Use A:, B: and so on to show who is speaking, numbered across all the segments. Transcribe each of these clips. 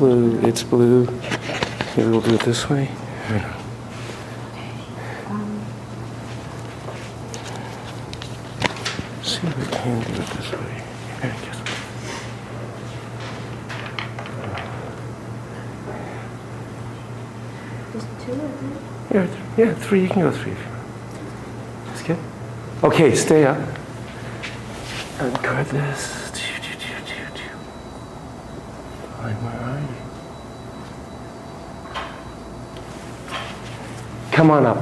A: blue. It's blue. Maybe we'll do it this way. See if we can do it this way. I guess.
B: Just two, I think.
A: Yeah, three. You can go three. That's good. Okay, stay up. And guard this. Fine, where are you? Come on up.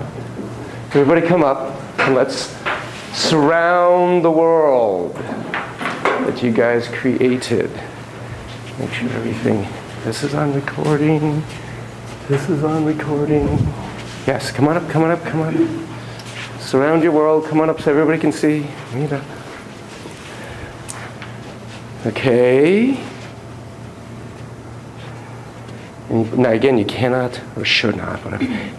A: Everybody come up and let's surround the world that you guys created. Make sure everything, this is on recording. This is on recording. Yes, come on up, come on up, come on up. Surround your world, come on up so everybody can see. Meet up. Okay. And now again, you cannot, or should not,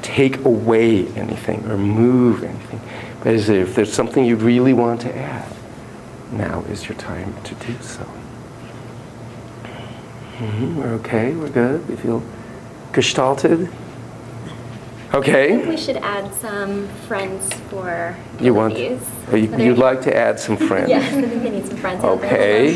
A: take away anything or move anything. But as if there's something you really want to add, now is your time to do so. We're okay, we're good, we feel gestalted. Okay.
B: I think we should add some friends for
A: you want,
B: these.
A: You'd like to add some friends?
B: Yes, I think they need some friends.
A: Okay.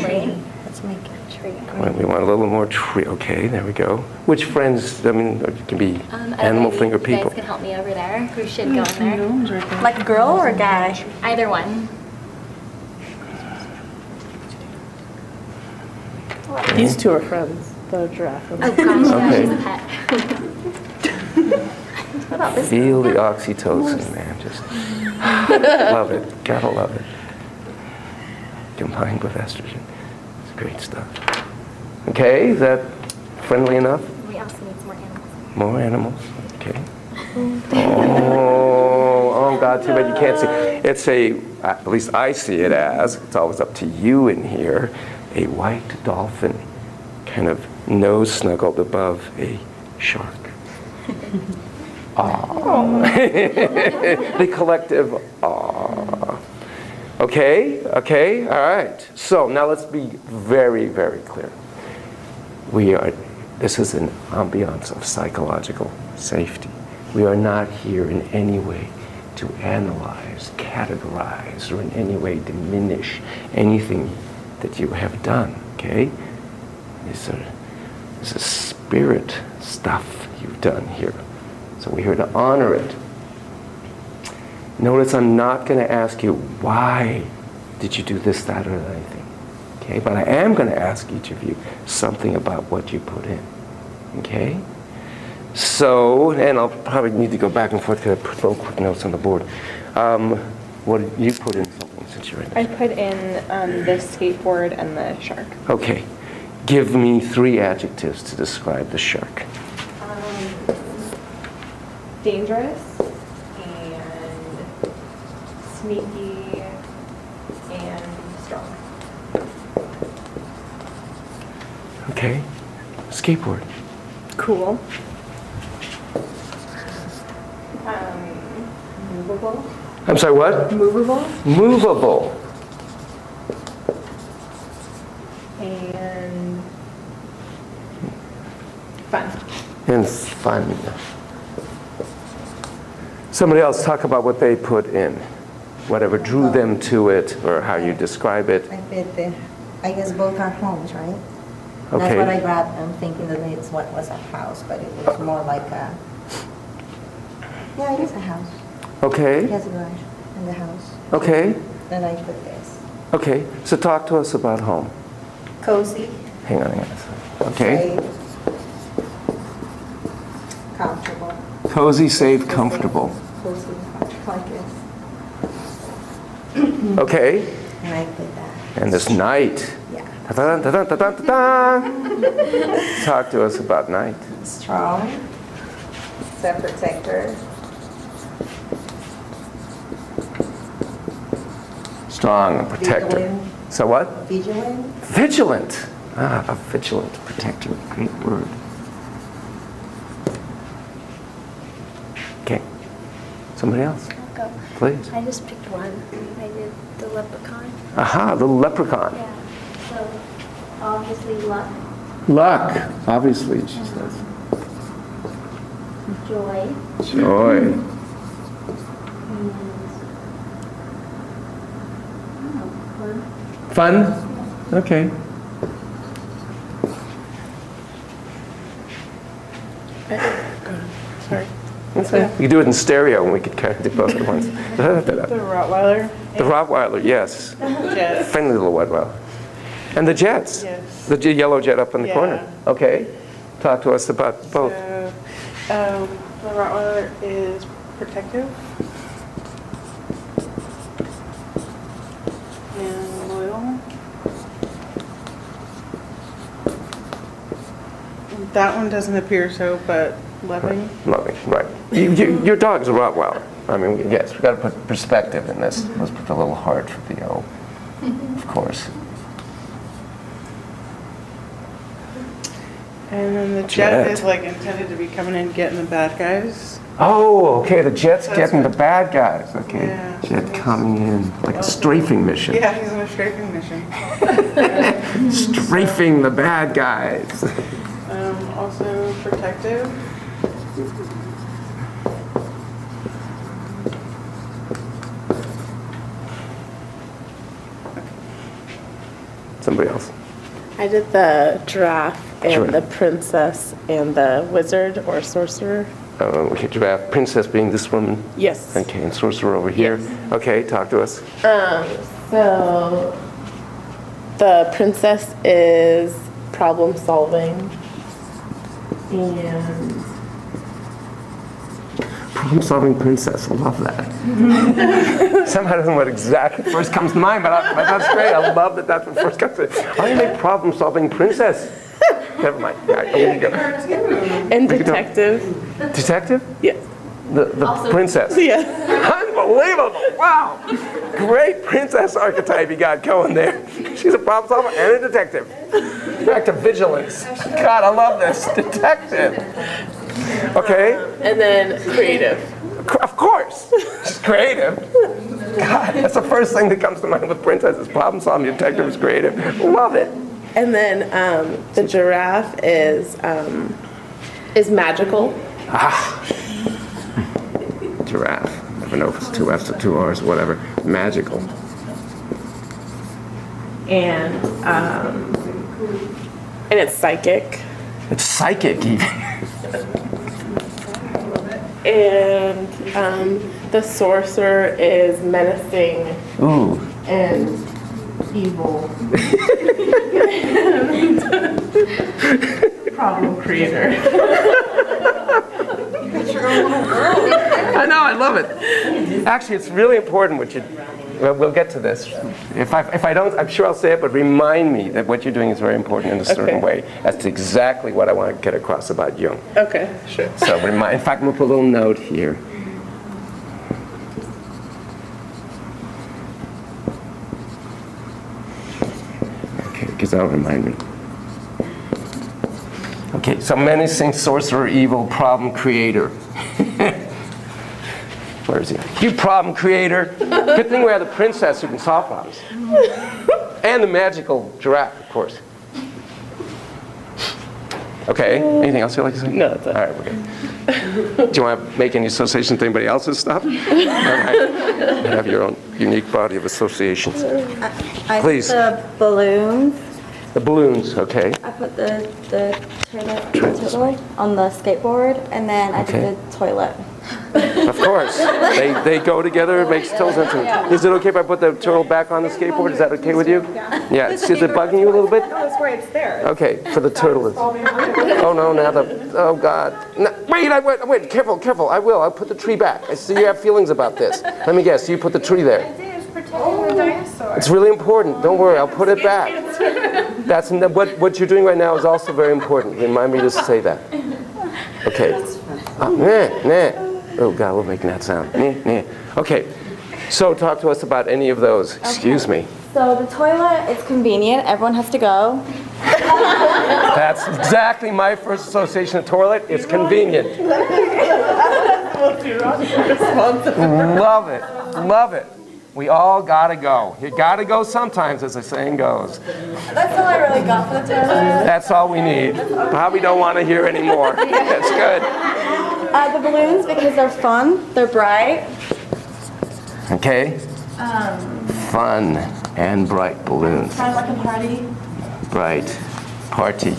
B: Let's make a tree.
A: We want a little more tree. Okay, there we go. Which friends? I mean, it can be animal thing or people.
B: You guys can help me over there. We should go in there.
C: Like a girl or a guy?
B: Either one.
C: These two are friends. The giraffe.
B: Oh gosh, yeah,
A: Okay.
B: she's a pet. What about this?
A: Feel the oxytocin, man. Just love it. Gotta love it. Combined with estrogen. It's great stuff. Okay, is that friendly enough?
B: We also need some more animals.
A: More animals. Okay. Oh, God, too bad you can't see. It's at least I see it as, it's always up to you in here, a white dolphin kind of nose snuggled above a shark. The collective aw. Okay, all right. So now let's be very, very clear. This is an ambiance of psychological safety. We are not here in any way to analyze, categorize, or in any way diminish anything that you have done, okay? This is spirit stuff you've done here. So we're here to honor it. Notice I'm not going to ask you, why did you do this, that, or anything? Okay, but I am going to ask each of you something about what you put in. Okay? So, and I'll probably need to go back and forth because I put little quick notes on the board. What did you put in something since you're in this?
C: I put in the skateboard and the shark.
A: Okay. Give me 3 adjectives to describe the shark.
C: Dangerous and sneaky and strong.
A: Okay. Skateboard.
C: Cool. Movable.
A: I'm sorry, what?
C: Movable.
A: Movable.
C: And fun.
A: And fun. Somebody else talk about what they put in. Whatever drew them to it, or how you describe it.
D: I guess both are homes, right?
A: Okay.
D: That's what I grabbed. I'm thinking that it's what was a house, but it was more like a, yeah, it is a house.
A: Okay.
D: It has a garage in the house.
A: Okay.
D: Then I put this.
A: Okay. So talk to us about home.
D: Cozy.
A: Hang on a second. Okay.
D: Safe, comfortable.
A: Cozy, safe, comfortable.
D: Cozy, like this.
A: Okay.
D: And I put that.
A: And this night.
D: Yeah.
A: Ta-da-da-da-da-da-da. Talk to us about night.
D: Strong. Self-protector.
A: Strong and protector.
D: Vigilant.
A: So what?
D: Vigilant.
A: Vigilant. Ah, a vigilant protector. Great word. Okay. Somebody else,
B: I'll go.
A: please.
B: I just picked one. I did the leprechaun.
A: Aha, the leprechaun.
B: Yeah. So obviously luck.
A: Luck, obviously, she says.
B: Joy.
A: Joy. Fun? Okay.
E: Sorry.
A: That's right. You can do it in stereo and we could kind of do both at once.
E: The Rottweiler.
A: The Rottweiler, yes.
E: Jet.
A: Friendly little Rottweiler. And the jets.
E: Yes.
A: The yellow jet up in the
E: Yeah.
A: corner. Okay. Talk to us about both.
E: So, the Rottweiler is protective and loyal. That one doesn't appear so, but loving.
A: Loving, right. Your dog's a Rottweiler. I mean, yes, we've got to put perspective in this. Let's put the little heart for the O, of course.
E: And then the jet is like intended to be coming in getting the bad guys.
A: Oh, okay, the jet's
E: That's
A: getting the
E: right.
A: bad guys. Okay,
E: Yeah.
A: jet coming in, like a strafing mission.
E: Yeah, he's on a strafing mission.
A: Strafing the bad guys.
E: Also protective.
A: Somebody else.
F: I did the giraffe and
A: Giraffe.
F: the princess and the wizard or sorcerer.
A: Okay, giraffe, princess being this woman.
F: Yes.
A: Okay, and sorcerer over here. Okay, talk to us.
F: So the princess is problem solving and
A: Problem-solving princess, I love that. Somehow doesn't what exactly first comes to mind, but that's great. I love that that's what first comes to mind. How do you make problem-solving princess? Never mind. All right, I'm gonna go.
F: and detective.
A: Detective?
F: Yes.
A: The princess.
F: Yes.
A: Unbelievable! Wow! Great princess archetype you got going there. She's a problem solver and a detective. Back to vigilance. God, I love this. Detective. Okay.
F: And then creative.
A: Of course. She's creative. God, that's the first thing that comes to mind with princess is problem solving. Detective is creative. Love it.
F: And then the giraffe is magical.
A: Giraffe. I don't know if it's 2 F's or 2 R's or whatever. Magical.
F: And it's psychic.
A: It's psychic even.
F: And the sorcerer is menacing
A: Ooh.
F: and evil. Problem creator.
A: I know, I love it. Actually, it's really important what you. Well, we'll get to this. If I don't, I'm sure I'll say it, but remind me that what you're doing is very important in a certain way. That's exactly what I want to get across about Jung.
F: Okay, sure.
A: So remind. In fact, I'm gonna put a little note here. Okay, because that'll remind me. Okay, so menacing, sorcerer, evil, problem creator. Where is he? You problem creator. Good thing we have the princess who can solve problems. And the magical giraffe, of course. Okay, anything else you'd like to say?
F: No, that's it.
A: All right, we're good. Do you want to make any associations with anybody else's stuff? All right. You have your own unique body of associations. Please.
G: The balloons.
A: The balloons, okay.
G: I put the turtle on the skateboard, and then I
A: Okay.
G: did the toilet.
A: Of course. They go together, it makes total sense. Is it okay if I put the turtle back on the skateboard? Is that okay with you? Yeah. Is it bugging you a little bit?
C: No, it's why it's there.
A: Okay, for the turtle. Oh no, now oh God. No, wait, careful, I'll put the tree back. I see you have feelings about this. Let me guess, you put the tree there.
C: It's protecting the dinosaur.
A: It's really important, don't worry, I'll put it back. That's, what you're doing right now is also very important. Remind me to say that. Okay. Oh God, we're making that sound. Okay, so talk to us about any of those. Excuse me.
G: So the toilet, it's convenient. Everyone has to go.
A: That's exactly my first association of toilet. It's convenient. Love it. We all gotta go. You gotta go sometimes, as the saying goes.
G: That's all I really got for the toilet.
A: That's all we need. Probably don't want to hear anymore. That's good.
G: The balloons, because they're fun, they're bright.
A: Okay. Fun and bright balloons.
G: Kind of like a party.
A: Bright party.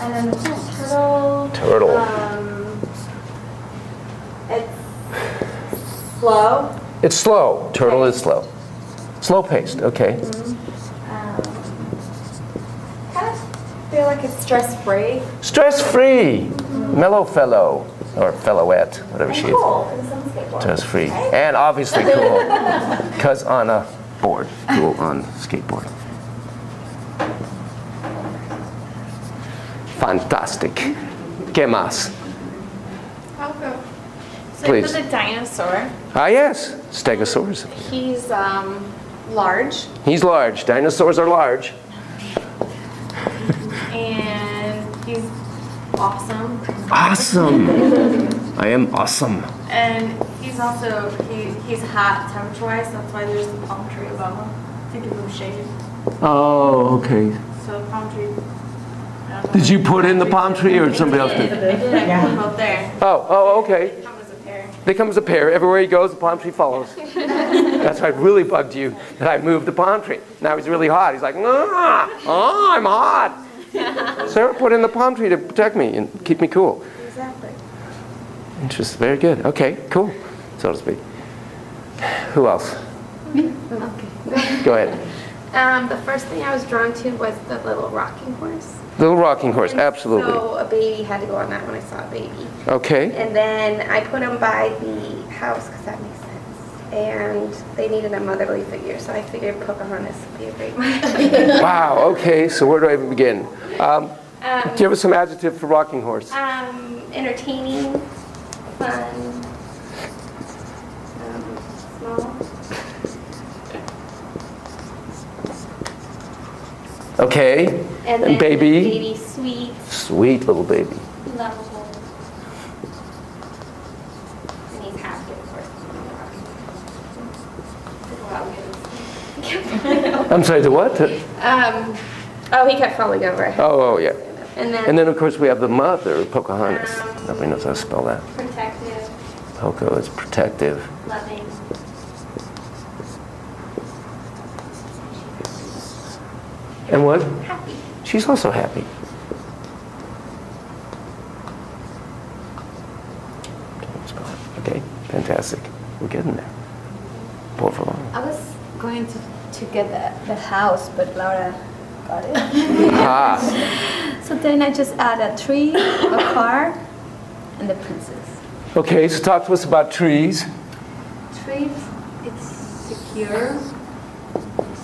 G: And then turtle.
A: Turtle.
G: It's slow.
A: It's slow. Turtle is slow. Slow paced. Okay.
G: Kind of feel like it's stress-free.
A: Stress free. Mellow fellow or fellowette, whatever she is.
G: Cool. Because I'm skateboarding.
A: Stress free. And obviously cool. Because on a board. Cool on skateboard. Fantastic. ¿Qué más?
C: I'll go. So
A: Please.
C: for the dinosaur,
A: Ah, yes. Stegosaurus.
C: he's large
A: He's large. Dinosaurs are large.
C: and he's awesome.
A: Awesome. I am awesome.
C: And he's also he's hot temperature-wise. That's why there's the palm tree above him to give him shade.
A: Oh, okay.
C: So the palm tree. I don't know.
A: Did you put in the palm tree or somebody else
C: I
A: did?
C: did. I put them both there.
A: Oh, okay.
C: They come as a pair.
A: They come as a pair. Everywhere he goes, the palm tree follows. That's why it really bugged you that I moved the palm tree. Now he's really hot. He's like, oh, I'm hot. Sarah put in the palm tree to protect me and keep me cool.
C: Exactly.
A: Interesting. Very good. Okay, cool, so to speak. Who else?
H: Okay.
A: Go ahead.
H: The first thing I was drawn to was the little rocking horse.
A: Little rocking horse,
H: And
A: absolutely.
H: So a baby had to go on that when I saw a baby.
A: Okay.
H: And then I put him by the house because that makes sense. And they needed a motherly figure, so I figured Pocahontas would be a great one.
A: Wow, okay, so where do I even begin? Give us some adjective for rocking horse.
H: Entertaining, fun, small.
A: Okay,
H: And then
A: baby?
H: Baby sweet,
A: Sweet little baby.
H: lovable. And he's happy, of course.
A: I'm sorry, the what?
H: Oh, he kept falling over.
A: Oh, yeah.
H: And
A: then, of course, we have the mother, Pocahontas. Nobody knows how to spell that.
H: protective,
A: Poco is protective.
H: loving.
A: And what?
H: Happy.
A: She's also happy. Okay, fantastic. We're getting there. Por favor.
G: I was going to get the house, but Laura got it.
A: Ah,
G: So then I just add a tree, a car, and the princess.
A: okay, so talk to us about trees.
G: Trees, it's secure,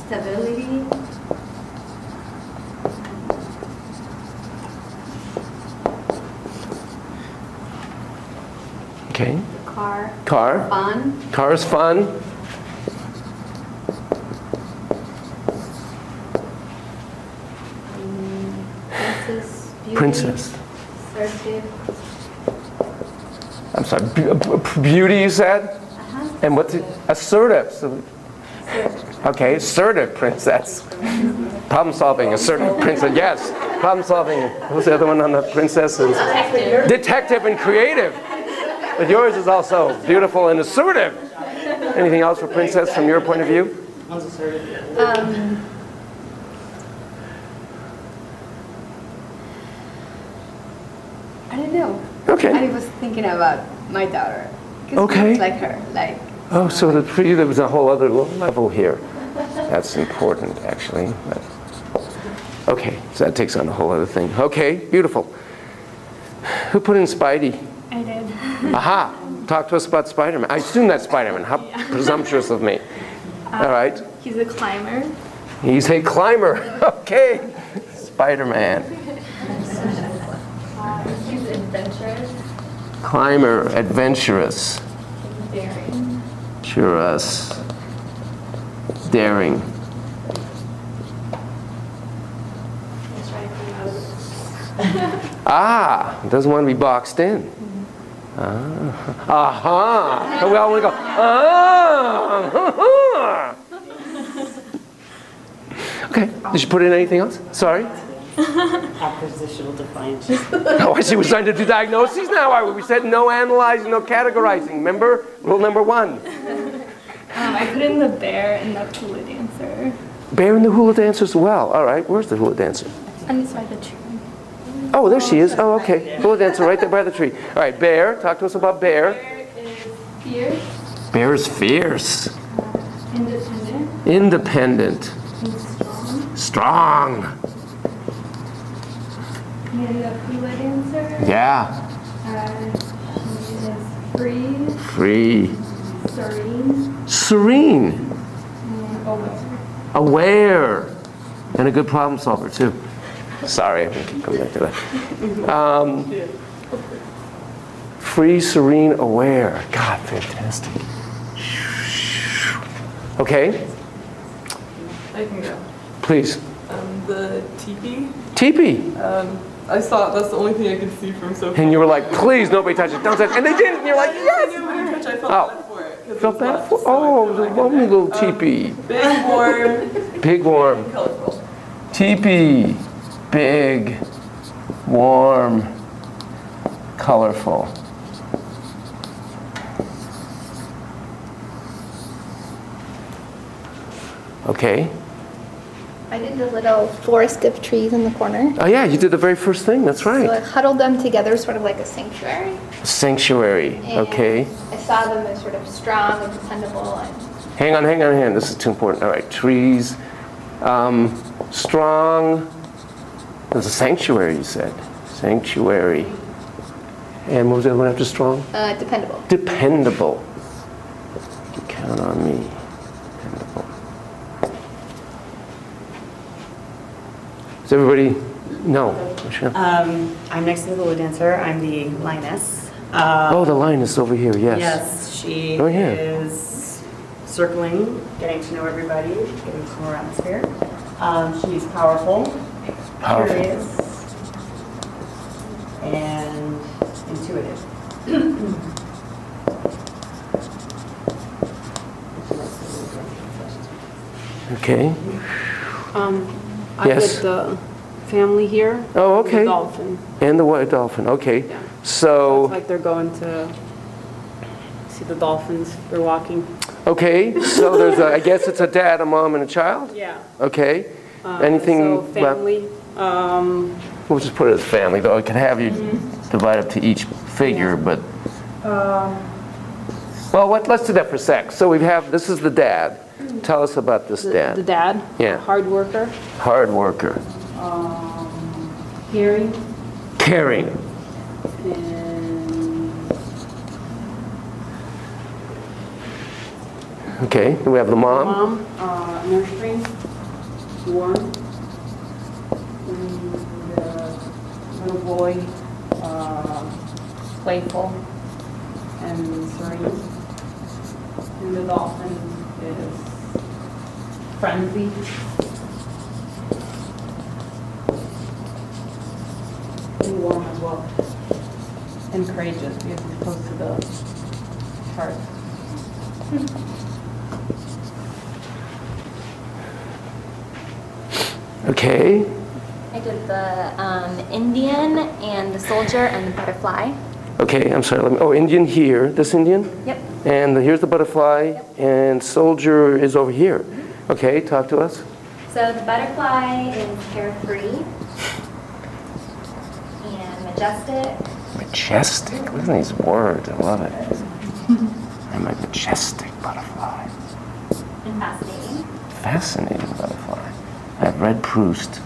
G: stability.
A: Okay.
G: Car,
A: Car.
G: fun,
A: Car is fun.
G: princess, beauty,
A: Princess.
G: assertive.
A: I'm sorry, beauty you said?
G: Uh-huh.
A: And what's it? Assertive. So, okay, assertive princess. Problem solving, assertive princess. Yes, problem solving. What was the other one on the princesses? Detective and creative. But yours is also beautiful and assertive. Anything else for princess from your point of view?
I: I don't know.
A: Okay.
I: I was thinking about my daughter. 'Cause
A: Okay.
I: it's like her, like.
A: Oh, so for you there was a whole other level here. That's important, actually. Okay, so that takes on a whole other thing. Okay, beautiful. Who put in Spidey?
C: I did.
A: Aha! Talk to us about Spider-Man. I assume that's Spider-Man. How presumptuous of me. All right.
C: He's a climber.
A: He's a climber. Okay. Spider-Man.
G: He's adventurous,
A: Climber, adventurous.
G: daring.
A: Curious. Daring. Ah, doesn't want to be boxed in. Ah. Aha. And we all want to go, ah. Okay. Did you put in anything else? Sorry?
F: Oppositional defiance.
A: Oh, I see. We're starting to do diagnoses now. We said no analyzing, no categorizing. Remember? Rule number 1.
G: I put in the bear and the hula dancer.
A: Bear and the hula dancer as well. All right. Where's the hula dancer?
G: On this by the tree.
A: Oh, there she is. Oh, okay. Hula dancer right there by the tree. All right, Bear. Talk to us about Bear.
G: Bear is fierce.
A: Bear is fierce.
G: Independent.
A: Independent.
G: And strong.
A: Strong.
G: And the hula dancer.
A: Yeah.
G: She is free.
A: Free.
G: Serene.
A: Serene.
G: And aware.
A: Aware. And a good problem solver, too. Sorry, I can come back to that. Free, serene, aware. God, fantastic. Okay,
J: I can go.
A: please.
J: The teepee.
A: Teepee.
J: I saw that's the only thing I could see from so far.
A: And you were like, please, nobody touch it. Don't touch it. And they did. And you're like, yes.
J: I felt bad for it. 'Cause
A: Felt
J: it was
A: bad
J: left,
A: for?
J: so
A: Oh,
J: I
A: it was a
J: feel
A: lovely
J: like
A: little teepee.
J: Big, warm,
A: Big, warm.
J: colorful.
A: Teepee. Big, warm, colorful. Okay.
K: I did the little forest of trees in the corner.
A: Oh yeah, you did the very first thing. That's
K: So I
A: right.
K: huddled them together, sort of like a sanctuary.
A: Sanctuary.
K: And
A: Okay.
K: I saw them as sort of strong and dependable. And
A: Hang on. This is too important. All right. Trees. Strong. There's a sanctuary, you said. Sanctuary. And what was the other one after strong?
K: dependable.
A: Dependable. You can count on me. Dependable. Does everybody know? Michelle?
F: I'm next to the hula dancer. I'm the lioness.
A: Oh, the lioness over here, yes.
F: Yes, she
A: Oh, yeah.
F: is circling, getting to know everybody, getting to know her atmosphere. She's powerful,
A: Powerful.
F: curious, and intuitive.
A: Okay.
L: I
A: Yes.
L: get the family here.
A: Oh,
L: and the
A: okay.
L: dolphin.
A: And the white dolphin. Okay.
L: Yeah.
A: So,
L: It's like they're going to see the dolphins. They're walking.
A: okay. So there's a, I guess it's a dad, a mom, and a child?
L: Yeah.
A: Okay. Anything
L: So
A: left?
L: family.
A: We'll just put it as family, though. I can have you divide up to each figure, but. Well, let's do that for a sec. So we have, this is the dad. Tell us about this dad.
L: The dad.
A: Yeah.
L: Hard worker.
A: Hard worker.
L: Caring.
A: Caring.
L: And
A: Okay. And we have the mom.
L: mom. Nurturing. Warm. And the little boy. Playful. And serene. And the dolphin is friendly. And warm as well. And courageous because he's close to the heart.
A: Okay.
B: I did the Indian and the soldier and the butterfly.
A: Okay, I'm sorry. Oh, Indian here. This Indian?
B: Yep.
A: And here's the butterfly, and soldier is over here. Okay, talk to us.
B: So the butterfly is carefree and majestic.
A: Majestic. Listen to these words. I love it. I'm a majestic butterfly.
B: And fascinating.
A: Fascinating butterfly. I've read Proust.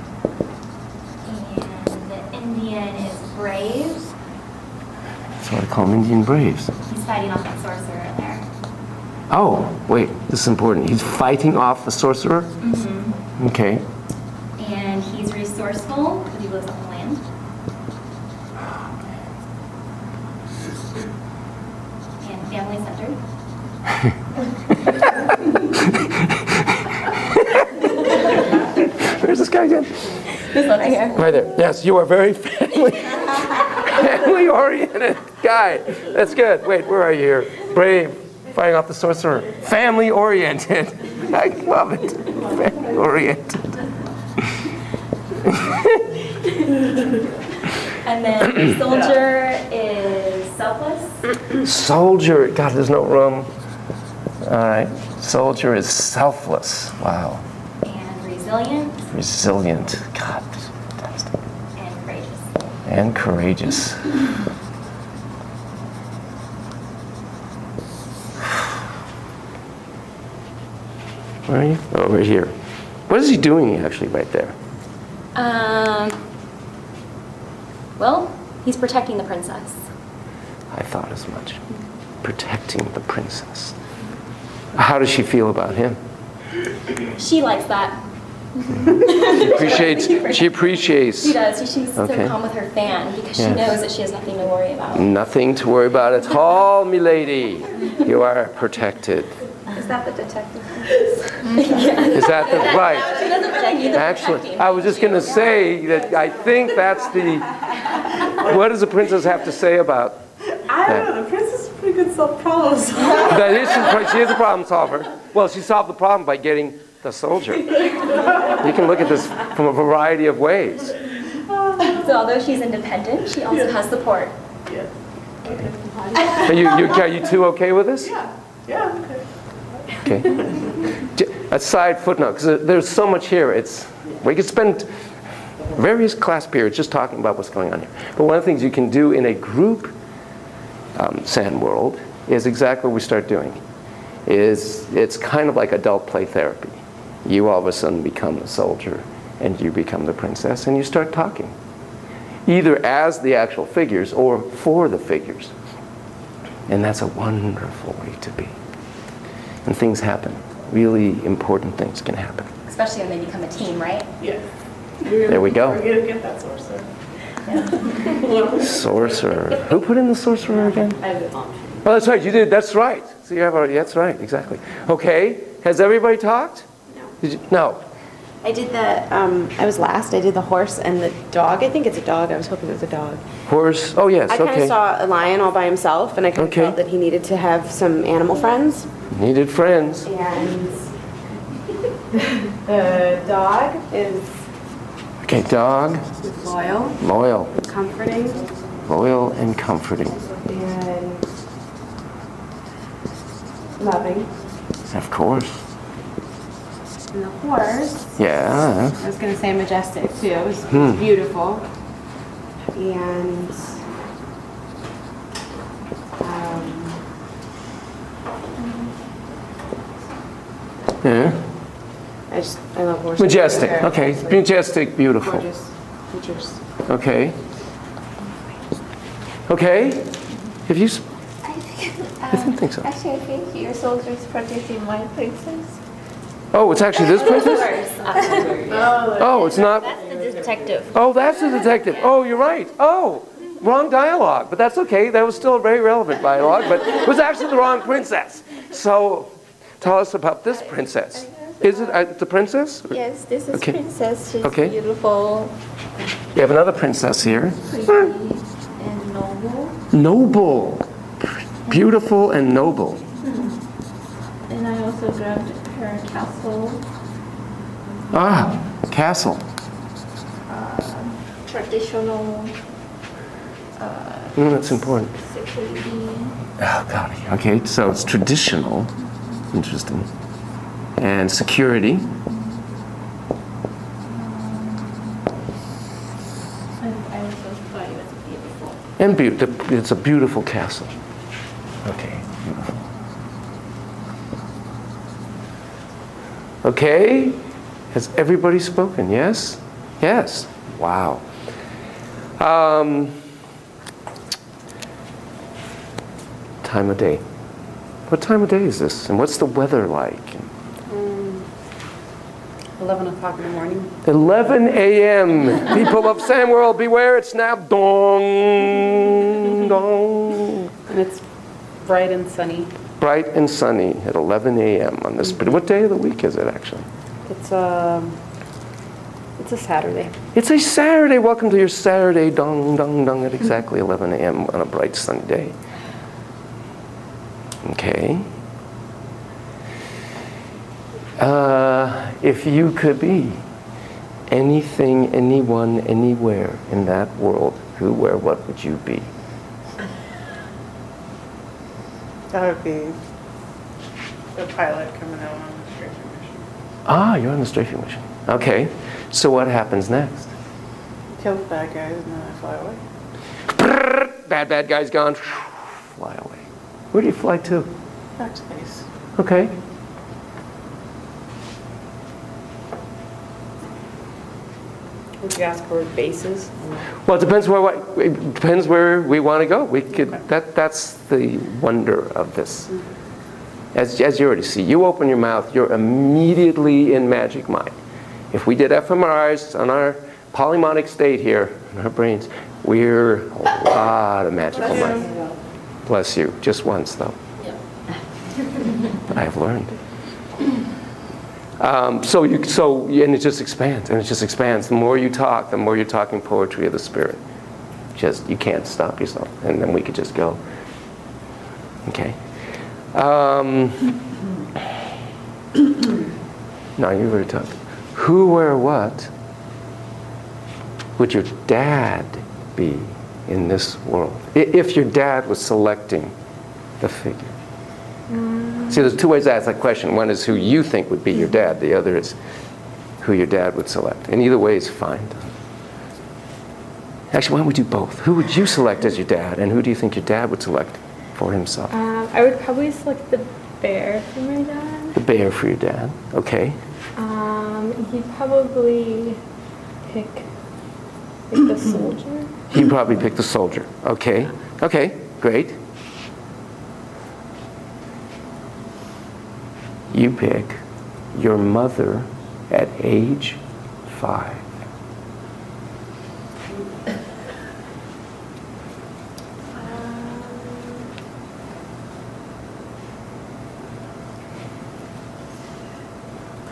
B: And the Indian is brave.
A: That's why I call them Indian Braves.
B: He's fighting off that sorcerer in there.
A: Oh, wait. This is important. He's fighting off the sorcerer?
B: Mm-hmm.
A: Okay.
B: And he's resourceful because he lives on the land. And family-centered.
A: Where's this guy again?
B: This one right here.
A: Right there. Yes, you are very family-oriented guy. That's good. Wait, where are you here? Brave, fighting off the sorcerer. Family-oriented. I love it. Family-oriented.
B: And then soldier is selfless.
A: Soldier, God, there's no room. All right, soldier is selfless. Wow.
B: And resilient.
A: Resilient, God, this is fantastic.
B: And courageous.
A: And courageous. Where are you? Oh, right here. What is he doing actually right there?
B: Well, he's protecting the princess.
A: I thought as much. Protecting the princess. How does she feel about him?
B: She likes that.
A: She appreciates.
B: She does. She's
A: Okay.
B: so calm with her fan because she
A: Yes.
B: knows that she has nothing to worry about.
A: Nothing to worry about at all, milady. You are protected.
H: Is that the detective?
A: Is that the right?
B: She doesn't really need the
A: Actually,
B: protecting.
A: I was just going to say that I think that's the. What does the princess have to say about
J: I
A: that?
J: don't know, the princess is pretty good problem solver.
A: That is, she is a problem solver. Well, she solved the problem by getting the soldier. You can look at this from a variety of ways.
B: So although she's independent, she also has support.
A: Are you two okay with this?
J: Yeah.
A: Okay. A side footnote, because there's so much here. We could spend various class periods just talking about what's going on here. But one of the things you can do in a group sand world is exactly what we start doing. It's kind of like adult play therapy. You all of a sudden become the soldier, and you become the princess, and you start talking. Either as the actual figures or for the figures. And that's a wonderful way to be. And things happen. Really important things can happen.
B: Especially when they become a team, right?
J: Yeah.
A: There we go.
J: We're going to get that sorcerer.
A: Sorcerer. Who put in the sorcerer again?
J: I have it on.
A: Oh, that's right. You did. That's right. So you have already. That's right. Exactly. Okay. Has everybody talked?
M: No.
A: Did you? No.
M: I did the, I was last. I did the horse and the dog. I think it's a dog. I was hoping it was a dog.
A: Horse. Oh yes.
M: I kind
A: Okay.
M: of saw a lion all by himself, and I kind of felt that he needed to have some animal friends.
A: Needed friends.
M: And the dog is
A: Okay. Dog.
M: loyal,
A: Loyal.
M: comforting,
A: Loyal and comforting.
M: and loving.
A: Of course.
M: And the horse,
A: Yeah.
M: I was going to say majestic too. It was beautiful. And
A: Yeah.
M: I love horses.
A: Majestic.
M: They're
A: Okay.
M: absolutely
A: Majestic. Beautiful.
M: Gorgeous creatures.
A: Okay. Okay. Have you? I didn't think so.
K: Actually, I think your soldier is protecting my princess.
A: Oh, it's actually this princess? Oh, it's not.
B: That's the detective.
A: Oh, that's the detective. Oh, you're right. Oh, wrong dialogue. But that's okay. That was still a very relevant dialogue. But it was actually the wrong princess. So tell us about this princess. Is it the princess?
K: Yes, this is
A: Okay.
K: princess. She's
A: Okay.
K: beautiful,
A: We have another princess here.
K: pretty, and noble.
A: Noble. Beautiful and noble.
K: And I also grabbed her castle,
A: Ah, castle.
K: traditional
A: That's important.
K: security.
A: Oh, God. Okay, so it's traditional. Interesting. And security.
K: And I also thought it was beautiful.
A: And it's a beautiful castle. Okay, beautiful. Okay, has everybody spoken? Yes? Yes. Wow. Time of day. What time of day is this? And what's the weather like?
M: 11 o'clock in the morning.
A: 11 a.m. People of Sand World, beware, it's now dong, dong.
M: And it's bright and sunny.
A: Bright and sunny at 11 a.m. on this. But what day of the week is it actually?
M: It's a Saturday.
A: It's a Saturday. Welcome to your Saturday dong, dong, dong at exactly 11 a.m. on a bright sunny day. Okay. If you could be anything, anyone, anywhere in that world, who, where, what would you be?
E: That would be the pilot coming out on the strafing mission.
A: Ah, you're on the strafing mission. Okay. So what happens next?
E: Kill the bad guys and then I fly away.
A: Bad guy's gone. Fly away. Where do you fly to?
E: Back to base.
A: Okay.
M: Would you ask for bases?
A: Well, it depends where we want to go. We could. That's the wonder of this. As you already see, you open your mouth, you're immediately in magic mind. If we did fMRIs on our polymonic state here in our brains, we're a lot of magical mind. Bless you. Just once, though. But I have learned. And it just expands, and it just expands. The more you talk, the more you're talking poetry of the spirit. Just, you can't stop yourself. And then we could just go. Okay. No, you already talked. Who, where, what would your dad be in this world? If your dad was selecting the figure. See, there's two ways to ask that question. One is who you think would be your dad. The other is who your dad would select. And either way is fine. Actually, why don't we do both? Who would you select as your dad, and who do you think your dad would select for himself?
N: I would probably select the bear for my dad.
A: The bear for your dad. Okay.
N: He'd probably pick the soldier.
A: He'd probably pick the soldier. Okay. Okay, great. You pick your mother at age 5.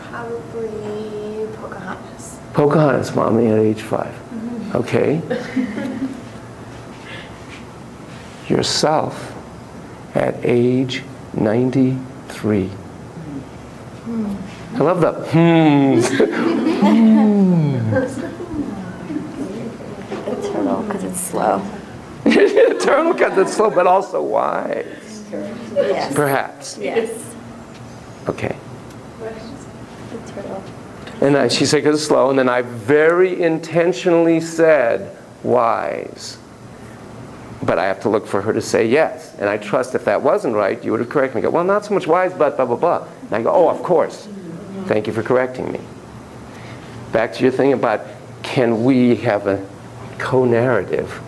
H: Probably Pocahontas.
A: Pocahontas, mommy at age 5. Okay. Yourself at age 93. I love that.
M: Eternal, because it's slow.
A: Eternal because it's slow, but also wise.
M: Yes.
A: Perhaps.
M: Yes.
A: Okay.
N: Eternal.
A: And she said because it's slow, and then I very intentionally said wise. But I have to look for her to say yes. And I trust if that wasn't right, you would have corrected me. Go, well, not so much wise, but blah, blah, blah. And I go, oh, of course. Thank you for correcting me. Back to your thing about can we have a co-narrative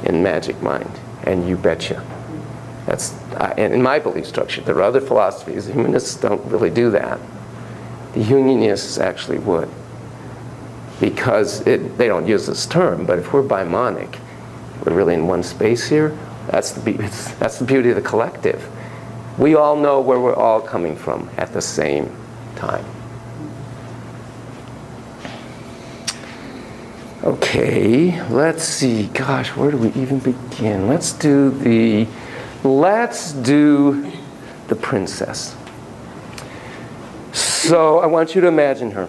A: in Magic Mind? And you betcha. That's in my belief structure. There are other philosophies. The humanists don't really do that. The Jungianists actually would. Because they don't use this term, but if we're bimonic, we're really in one space here. That's the beauty of the collective. We all know where we're all coming from at the same time. Okay, let's see. Gosh, where do we even begin? Let's do the princess. So I want you to imagine her.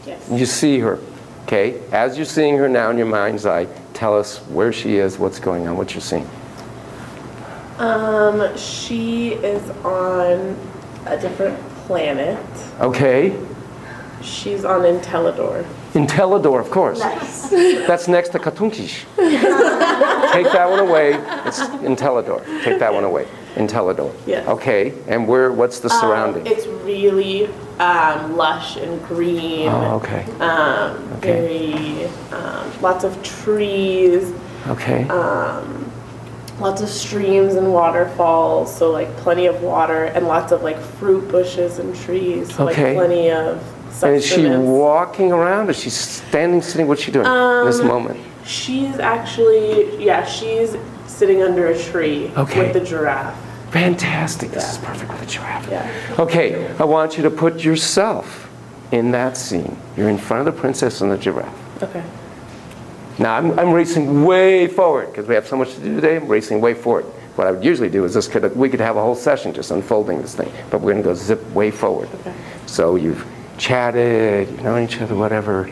M: Yes.
A: You see her. Okay, as you're seeing her now in your mind's eye, tell us where she is, what's going on, what you're seeing.
J: She is on a different planet.
A: Okay.
J: She's on Entelador.
A: Entelador, of course.
J: Nice.
A: That's next to Katunkish. Take that one away. It's Entelador. Take that one away. Entelador.
J: Yes.
A: Okay, and what's the surrounding?
J: It's really lush and green.
A: Oh, okay.
J: Very, lots of trees.
A: Okay.
J: Lots of streams and waterfalls, so like plenty of water, and lots of like fruit bushes and trees, so
A: Okay.
J: like plenty of sustenance.
A: And is she walking around? Is she standing, sitting? What's she doing in this moment?
J: She's actually, she's sitting under a tree with the giraffe.
A: Fantastic. This is perfect with a giraffe.
J: Yeah.
A: Okay, I want you to put yourself in that scene. You're in front of the princess and the giraffe.
J: Okay.
A: Now, I'm racing way forward because we have so much to do today. I'm racing way forward. What I would usually do is we could have a whole session just unfolding this thing, but we're going to go zip way forward.
J: Okay.
A: So you've chatted, you've known each other, whatever.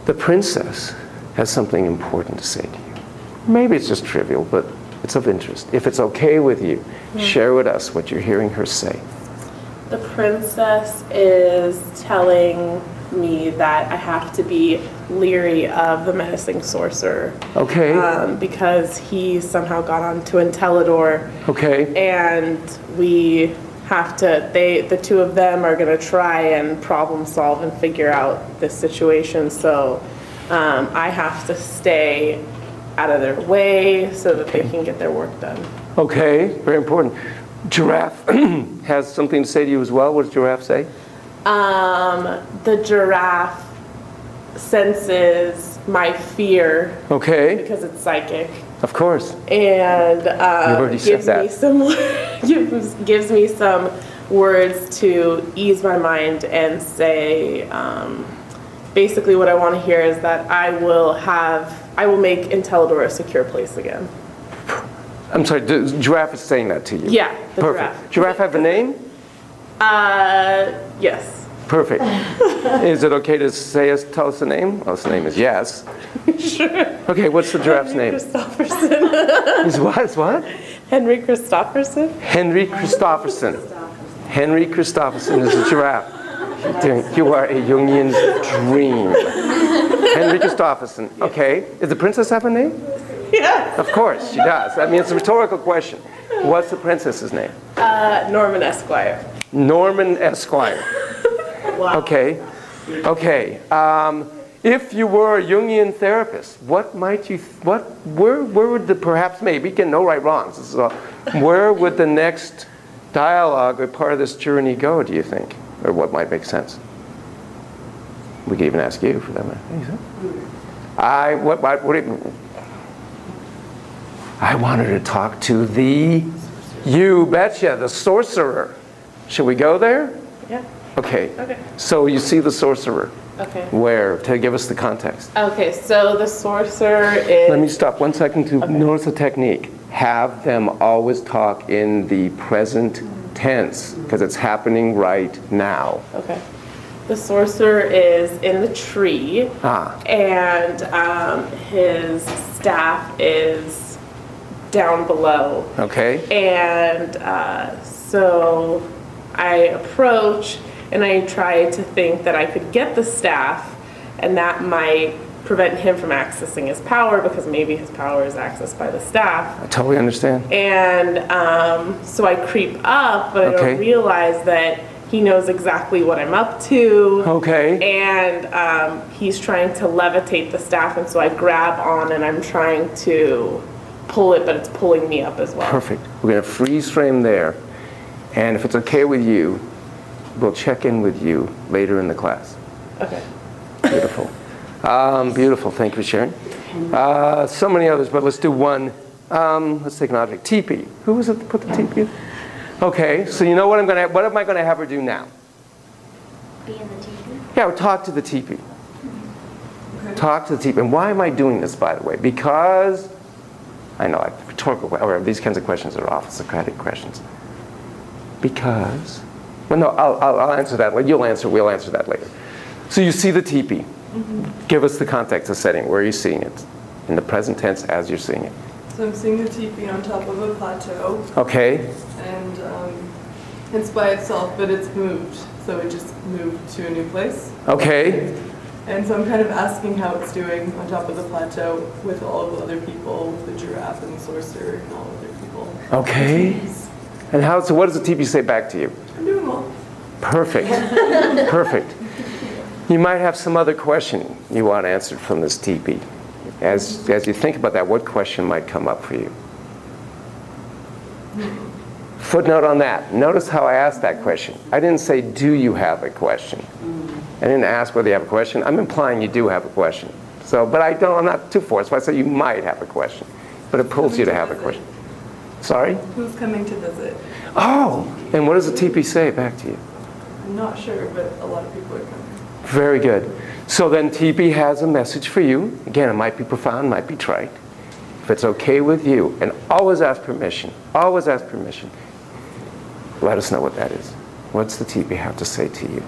A: The princess has something important to say to you. Maybe it's just trivial, but it's of interest. If it's okay with you, share with us what you're hearing her say.
J: The princess is telling me that I have to be leery of the menacing sorcerer.
A: Okay.
J: Because he somehow got onto Entelador.
A: Okay.
J: And we have to, the two of them are going to try and problem solve and figure out this situation. So I have to stay out of their way so that they can get their work done.
A: Okay, very important. Giraffe has something to say to you as well. What does Giraffe say?
J: The giraffe senses my fear.
A: Okay.
J: Because it's psychic.
A: Of course.
J: And
A: You've already said
J: that. gives me some words to ease my mind and say, basically what I want to hear is that I will make Entelador a secure place again.
A: I'm sorry, Giraffe is saying that to you?
J: Yeah, the
A: Perfect. Giraffe have a name?
J: Yes.
A: Perfect. Is it okay to tell us the name? Oh, his name is Yes.
J: Sure.
A: Okay, what's the giraffe's name?
J: Christopherson.
A: Is what? Is what?
J: Henry Christopherson.
A: Henry Christopherson. Henry Christopherson is a giraffe. You are a Jungian's dream. Henry Christopherson. Okay. Does the princess have a name?
J: Yeah.
A: Of course, she does. I mean, it's a rhetorical question. What's the princess's name?
J: Norman Esquire.
A: Norman Esquire.
J: Wow.
A: Okay. Okay. If you were a Jungian therapist, what might you, where would the, perhaps maybe, again, no right wrongs, this is all, where would the next dialogue or part of this journey go, do you think? Or what might make sense? We could even ask you for that matter. I wanted to talk to you betcha, the sorcerer. Should we go there?
J: Yeah.
A: Okay.
J: Okay.
A: So you see the sorcerer.
J: Okay.
A: Where? To give us the context.
J: Okay, so the sorcerer is...
A: Let me stop 1 second to notice the technique. Have them always talk in the present tense, because it's happening right now.
J: Okay. The sorcerer is in the tree, and his staff is down below.
A: Okay.
J: And so I approach, and I try to think that I could get the staff, and that might prevent him from accessing his power, because maybe his power is accessed by the staff.
A: I totally understand.
J: And so I creep up, but I don't realize that he knows exactly what I'm up to.
A: Okay.
J: And he's trying to levitate the staff, and so I grab on, and I'm trying to pull it, but it's pulling me up as well.
A: Perfect. We're going to freeze frame there. And if it's okay with you, we'll check in with you later in the class.
J: Okay.
A: Beautiful. Beautiful. Thank you for sharing. So many others, but let's do one. Let's take an object. Teepee. Who was it that put the teepee in? Okay. So you know what what am I going to have her do now?
B: Be in the teepee?
A: Yeah, talk to the teepee. Okay. Talk to the teepee. And why am I doing this, by the way? Because I know, like rhetorical, or these kinds of questions are often Socratic questions. Because, well, no, I'll answer that later. We'll answer that later. So you see the teepee. Mm-hmm. Give us the context, the setting. Where are you seeing it? In the present tense as you're seeing it.
O: So I'm seeing the teepee on top of a plateau.
A: Okay.
O: And it's by itself, but it's moved. So it just moved to a new place.
A: Okay.
O: And so I'm kind of asking how it's doing on top of the plateau with all of the other people, the giraffe and the sorcerer and all other people.
A: Okay. And so what does the teepee say back to you?
O: I'm doing well.
A: Perfect. Perfect. You might have some other question you want answered from this teepee. As you think about that, what question might come up for you? Footnote on that. Notice how I asked that question. I didn't say, do you have a question? I didn't ask whether you have a question. I'm implying you do have a question. So, but I'm not too forceful. I say you might have a question. But it pulls you to have a question. Sorry?
O: Who's coming to visit?
A: Oh, and what does the teepee say back to you?
O: I'm not sure, but a lot of people are coming.
A: Very good. So then teepee has a message for you. Again, it might be profound, might be trite. If it's okay with you, and always ask permission, let us know what that is. What's the teepee have to say to you?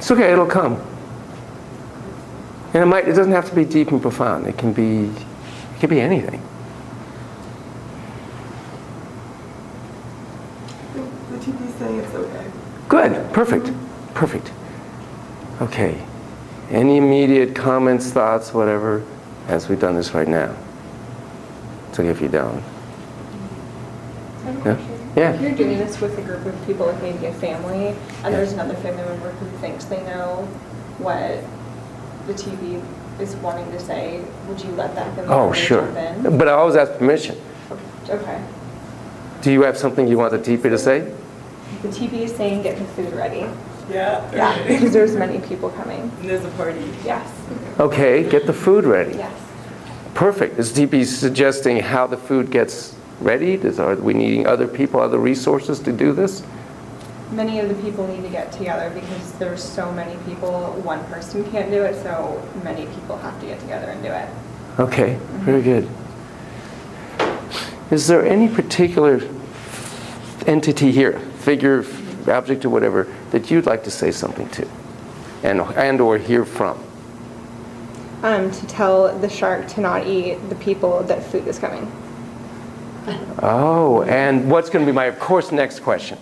A: It's okay, it'll come. And it doesn't have to be deep and profound. It can be anything.
O: The TP's saying it's okay.
A: Good, perfect, perfect. Okay. Any immediate comments, thoughts, whatever, as we've done this right now? It's okay if you don't. Yeah? Yeah.
P: If you're doing this with a group of people, like maybe a family, and there's another family member who thinks they know what the TV is wanting to say, would you let them
A: Oh, sure.
P: jump in?
A: But I always ask permission.
P: Okay.
A: Do you have something you want the TP to say?
P: The TV is saying get the food ready.
O: Yeah.
P: Yeah, because there's many people coming.
O: And there's a party.
P: Yes.
A: Okay, get the food ready.
P: Yes.
A: Perfect. Is TP suggesting how the food gets ready? Are we needing other people, other resources to do this?
P: Many of the people need to get together because there's so many people. One person can't do it, so many people have to get together and do it.
A: Okay, very good. Is there any particular entity here, figure, object, or whatever, that you'd like to say something to and or hear from?
P: To tell the shark to not eat the people that food is coming.
A: Oh, and what's going to be my, of course, next question?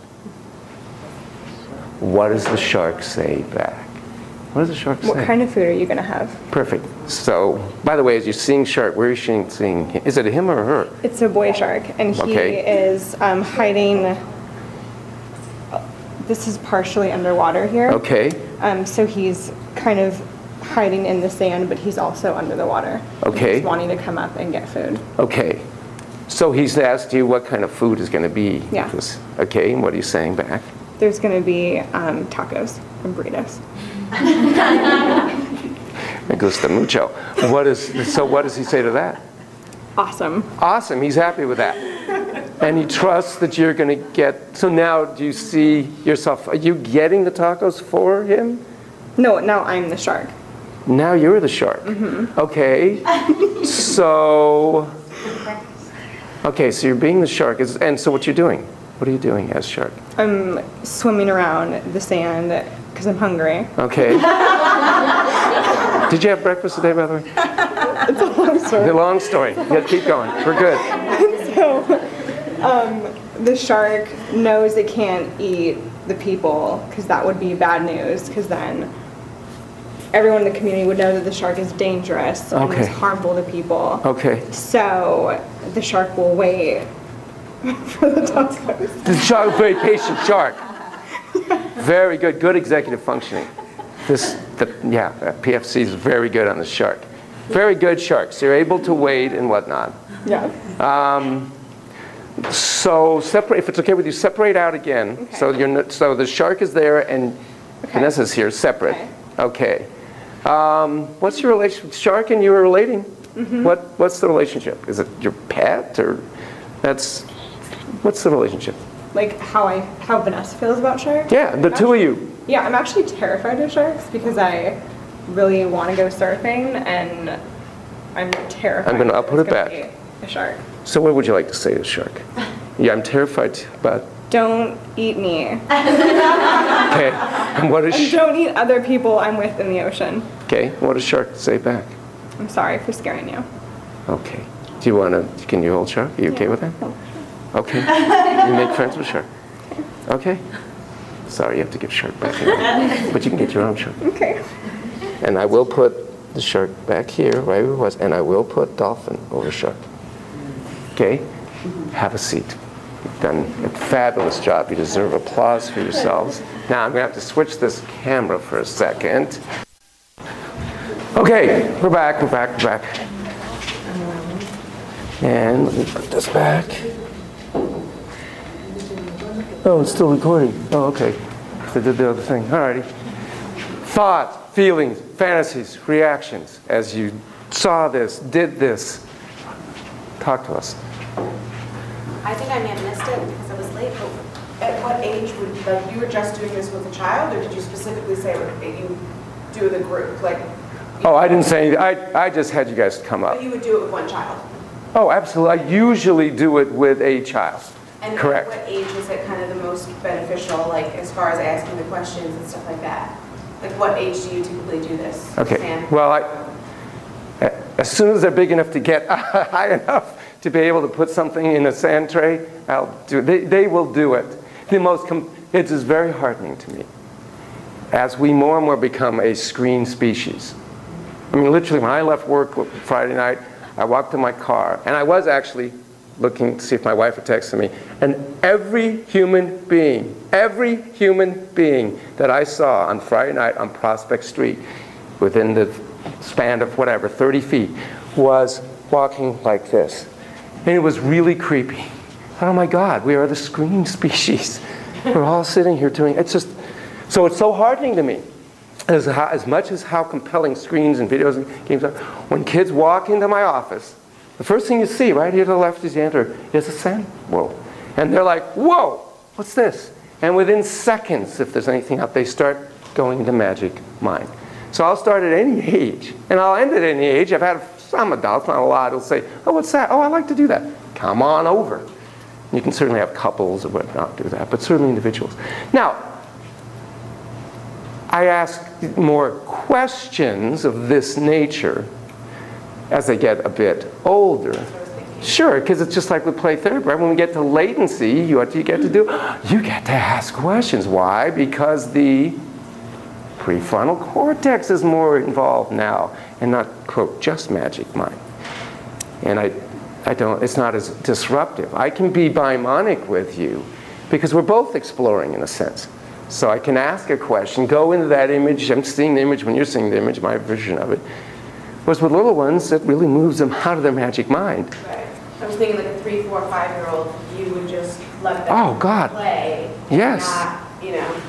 A: What does the shark say back? What does the shark say?
P: What kind of food are you going to have?
A: Perfect. So, by the way, as you're seeing shark, where is she seeing him? Is it a him or a her?
P: It's a boy shark, and he is hiding. This is partially underwater here.
A: Okay.
P: So he's kind of hiding in the sand, but he's also under the water.
A: Okay.
P: He's wanting to come up and get food.
A: Okay. So he's asked you what kind of food is going to be.
P: Yeah.
A: Okay, and what are you saying back?
P: There's going to be tacos and burritos.
A: Me gusta mucho. What does he say to that?
P: Awesome.
A: Awesome. He's happy with that. And he trusts that you're going to get. So now do you see yourself, are you getting the tacos for him?
P: No, now I'm the shark.
A: Now you're the shark. Mm-hmm. Okay. So you're being the shark. And so what you're doing? What are you doing as shark?
P: I'm swimming around the sand because I'm hungry.
A: Okay. Did you have breakfast today, by the way?
P: It's a long story.
A: The long story. Yeah, keep going. We're good.
P: So, the shark knows it can't eat the people because that would be bad news because then everyone in the community would know that the shark is dangerous and is harmful to people.
A: Okay.
P: So the shark will wait for the tacos.
A: The shark, very patient shark. Very good. Good executive functioning. PFC is very good on the shark. Very good sharks. They're able to wait and whatnot.
P: Yeah.
A: So separate. If it's okay with you, separate out again. Okay. So the shark is there and Vanessa's here, separate. Okay. What's your relationship? Shark and you are relating. Mm-hmm. What's the relationship? Is it your pet or what's the relationship?
P: Like how Vanessa feels about sharks?
A: Yeah, the two of you.
P: Yeah, I'm actually terrified of sharks because I really want to go surfing and I'm terrified.
A: I'm going to put it back.
P: A shark.
A: So what would you like to say to the shark? Yeah, I'm terrified, but
P: don't eat me.
A: Okay. And what is
P: don't eat other people I'm with in the ocean.
A: Okay. What does shark say back?
P: I'm sorry for scaring you.
A: Okay. Do you want to? Can you hold shark? Are you okay with that?
P: Oh, sure.
A: Okay. You make friends with shark. Okay. Sorry, you have to give shark back here, but you can get your own shark.
P: Okay.
A: And I will put the shark back here, right where it was, and I will put dolphin over shark. Okay. Have a seat. You've done a fabulous job. You deserve applause for yourselves. Now I'm going to have to switch this camera for a second. Okay, we're back. And let me put this back. Oh, it's still recording. Oh, okay. They did the other thing. Alrighty. Thoughts, feelings, fantasies, reactions as you saw this, did this. Talk to us.
F: I think I may have missed it because I was late, but at what age would, like, you were just doing this with a child, or did you specifically say that you do the group? Like,
A: oh, I didn't say anything. I just had you guys come up.
F: But you would do it with one child?
A: Oh, absolutely. I usually do it with a child.
F: And
A: correct.
F: At what age is it kind of the most beneficial, like, as far as asking the questions and stuff like that? Like what age do you typically do this?
A: Okay,
F: Sam?
A: well, as soon as they're big enough to get high enough to be able to put something in a sand tray, I'll do it. They will do it. It is very heartening to me as we more and more become a screen species. I mean, literally, when I left work Friday night, I walked to my car, and I was actually looking to see if my wife had texted me, and every human being that I saw on Friday night on Prospect Street, within the span of whatever, 30 feet, was walking like this. And it was really creepy. Oh my God, we are the screen species. We're all sitting here doing, it's just, so it's so heartening to me. As much as how compelling screens and videos and games are, when kids walk into my office, the first thing you see right here to the left as you enter is a sand world. And they're like, whoa, what's this? And within seconds, if there's anything out, they start going into magic mind. So I'll start at any age, and I'll end at any age. I've had some adults, not a lot, who'll say, oh, what's that? Oh, I like to do that. Come on over. You can certainly have couples or whatnot do that, but certainly individuals. Now, I ask more questions of this nature as they get a bit older. Sure, because it's just like with play therapy, right? When we get to latency, what do you get to do? You get to ask questions. Why? Because the prefrontal cortex is more involved now, and not, quote, just magic mind. And it's not as disruptive. I can be bimonic with you because we're both exploring in a sense. So I can ask a question, go into that image, I'm seeing the image when you're seeing the image, my version of it. Whereas with little ones, it really moves them out of their magic mind.
F: Right. I was thinking like a 3, 4, 5-year-old, you would just let them play.
A: Yes.
F: Not, you know,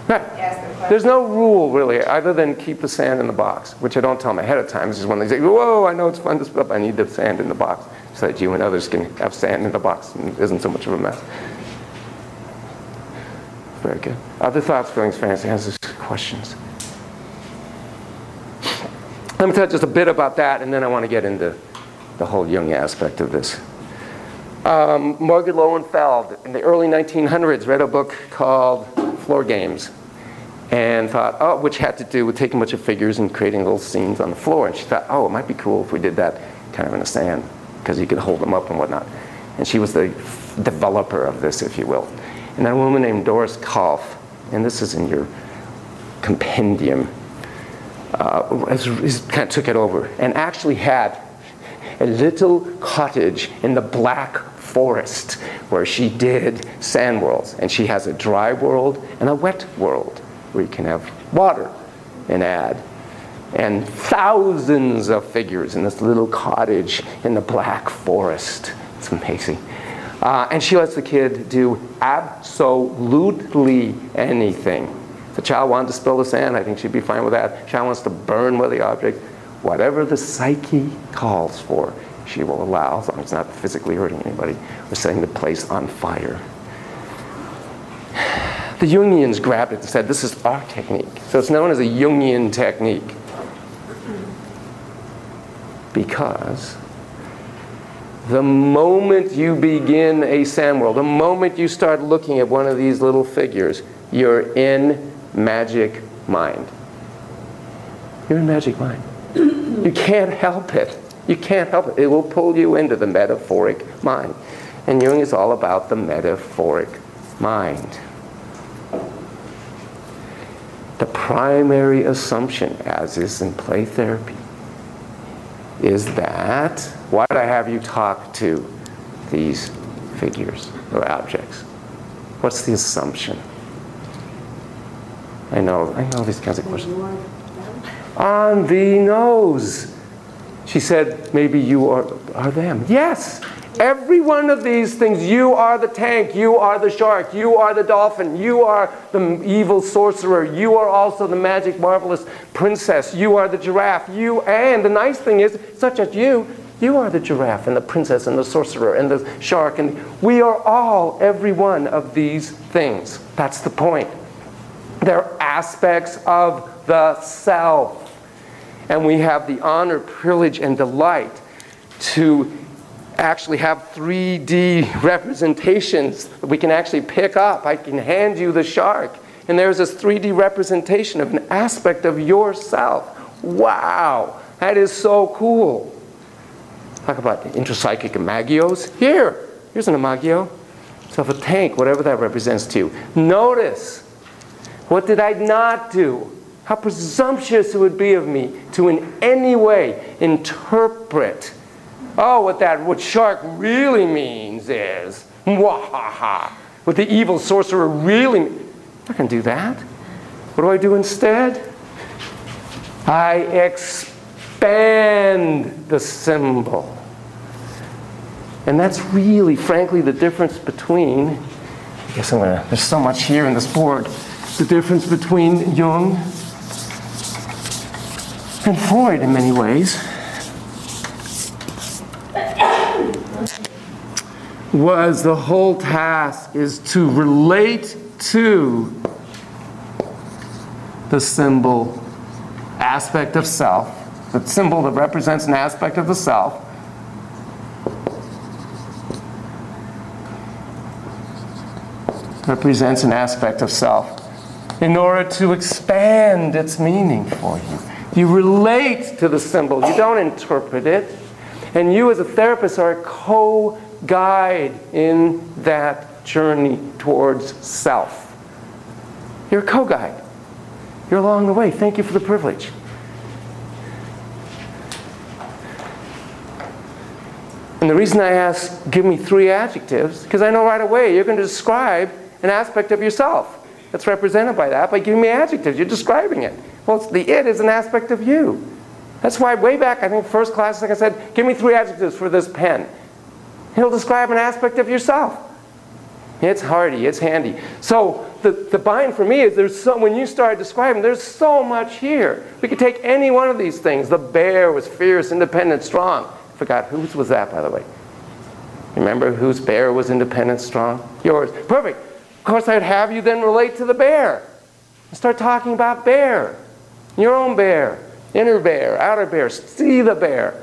A: right.
F: ask them questions.
A: There's no rule really, other than keep the sand in the box, which I don't tell them ahead of time. This is when they say, whoa, I know it's fun to split up, I need the sand in the box, so that you and others can have sand in the box and it isn't so much of a mess. Very good. Other thoughts, feelings, fantasies, answers, questions? Let me tell you just a bit about that, and then I want to get into the whole Jung aspect of this. Margaret Lowenfeld, in the early 1900s, read a book called Floor Games, and thought, oh, which had to do with taking a bunch of figures and creating little scenes on the floor. And she thought, oh, it might be cool if we did that kind of in the sand, because you could hold them up and whatnot. And she was the developer of this, if you will. And then a woman named Doris Kalf, and this is in your compendium, kind of took it over and actually had a little cottage in the Black Forest where she did sand worlds. And she has a dry world and a wet world where you can have water and add. And thousands of figures in this little cottage in the Black Forest. It's amazing. And she lets the kid do absolutely anything. If the child wanted to spill the sand, I think she'd be fine with that. If the child wants to burn with the object, whatever the psyche calls for, she will allow, as long as it's not physically hurting anybody or setting the place on fire. The Jungians grabbed it and said, this is our technique. So it's known as a Jungian technique. Because the moment you begin a sand world, the moment you start looking at one of these little figures, you're in magic mind. You're in magic mind. You can't help it. You can't help it. It will pull you into the metaphoric mind. And Jung is all about the metaphoric mind. The primary assumption, as is in play therapy, is that, why did I have you talk to these figures or objects? What's the assumption? I know these kinds of questions. On the nose. She said, maybe you are them. Yes, every one of these things, you are the tank, you are the shark, you are the dolphin, you are the evil sorcerer, you are also the magic, marvelous princess, you are the giraffe, and the nice thing is, such as you are the giraffe and the princess and the sorcerer and the shark, and we are all every one of these things. That's the point. They're aspects of the self. And we have the honor, privilege, and delight to actually have 3D representations that we can actually pick up. I can hand you the shark, And there's this 3D representation of an aspect of yourself. Wow, that is so cool. Talk about intrapsychic imagios. Here's an imagio. So if a tank, whatever that represents to you. Notice, what did I not do? How presumptuous it would be of me to in any way interpret, oh, what shark really means is, mwahaha. What the evil sorcerer really means. I'm not going to do that. What do I do instead? I expand the symbol. And that's really, frankly, the difference between, I guess there's so much here in this board, the difference between Jung and Freud in many ways was the whole task is to relate to the symbol aspect of self, the symbol that represents an aspect of the self, represents an aspect of self in order to expand its meaning for you. You relate to the symbol, you don't interpret it. And you as a therapist are a co-guide in that journey towards self. You're a co-guide. You're along the way. Thank you for the privilege. And the reason I ask, give me 3 adjectives, because I know right away you're going to describe an aspect of yourself that's represented by that by giving me adjectives. You're describing it. Well, the it is an aspect of you. That's why way back, I think first class, like I said, give me 3 adjectives for this pen. It'll describe an aspect of yourself. It's hardy, it's handy. So the bind for me is when you start describing, there's so much here. We could take any one of these things. The bear was fierce, independent, strong. I forgot, whose was that, by the way? Remember whose bear was independent, strong? Yours. Perfect. Of course, I'd have you then relate to the bear. And start talking about bear. Your own bear. Inner bear, outer bear. See the bear.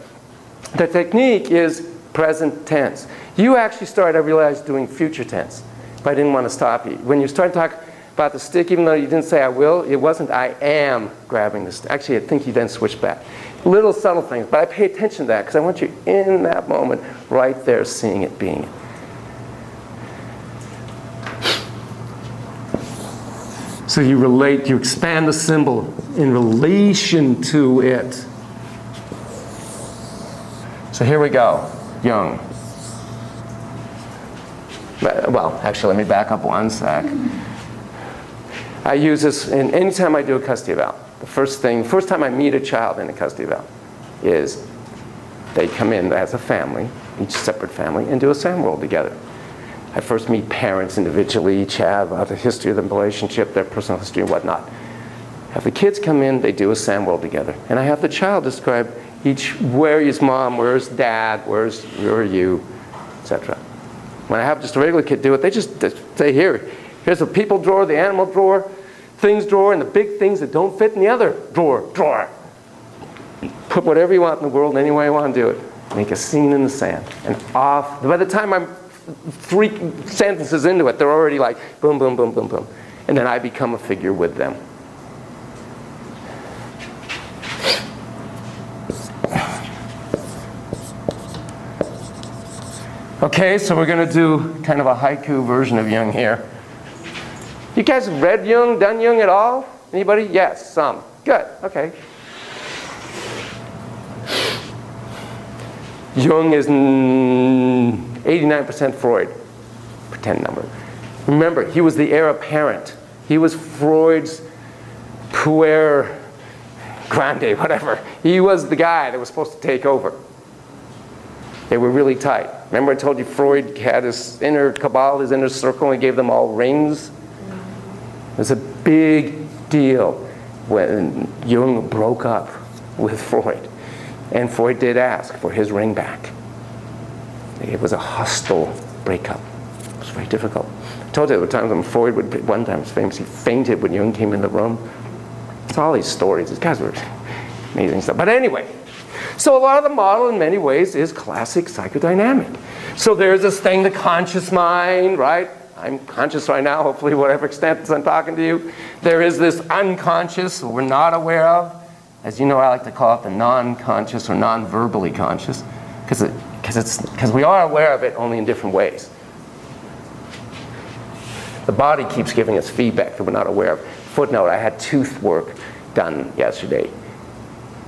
A: The technique is present tense. You actually started, I realized, doing future tense. But I didn't want to stop you. When you started talking about the stick, even though you didn't say I will, it wasn't I am grabbing the stick. Actually, I think you then switched back. Little subtle things, but I pay attention to that because I want you in that moment, right there, seeing it, being it. So you relate, you expand the symbol in relation to it. So here we go, Jung. Well, actually, let me back up one sec. I use this anytime I do a custody eval. The first time I meet a child in a custody eval is they come in as a family, each separate family, and do a SAM world together. I first meet parents individually, each have the history of the relationship, their personal history and whatnot. Have the kids come in, they do a SAM world together. And I have the child describe where is mom, where's dad, where are you, etc. When I have just a regular kid do it, they just say, here's the people drawer, the animal drawer, things drawer, and the big things that don't fit in the other drawer. Put whatever you want in the world any way you want to do it. Make a scene in the sand. And off. By the time I'm 3 sentences into it, they're already like boom, boom, boom, boom, boom. And then I become a figure with them. Okay, so we're going to do kind of a haiku version of Jung here. You guys have read Jung, done Jung at all? Anybody? Yes, some. Good, okay. Jung is 89% Freud. Pretend number. Remember, he was the heir apparent. He was Freud's puer grande, whatever. He was the guy that was supposed to take over. They were really tight. Remember I told you Freud had his inner cabal, his inner circle, and he gave them all rings? It was a big deal when Jung broke up with Freud. And Freud did ask for his ring back. It was a hostile breakup. It was very difficult. I told you there were times when Freud would, one time it was famous, he fainted when Jung came in the room. It's all these stories. These guys were amazing stuff. But anyway, so a lot of the model in many ways is classic psychodynamic. So there's this thing, the conscious mind, right? I'm conscious right now, hopefully whatever extent I'm talking to you. There is this unconscious we're not aware of. As you know, I like to call it the non-conscious or non-verbally conscious, because we are aware of it, only in different ways. The body keeps giving us feedback that we're not aware of. Footnote, I had tooth work done yesterday.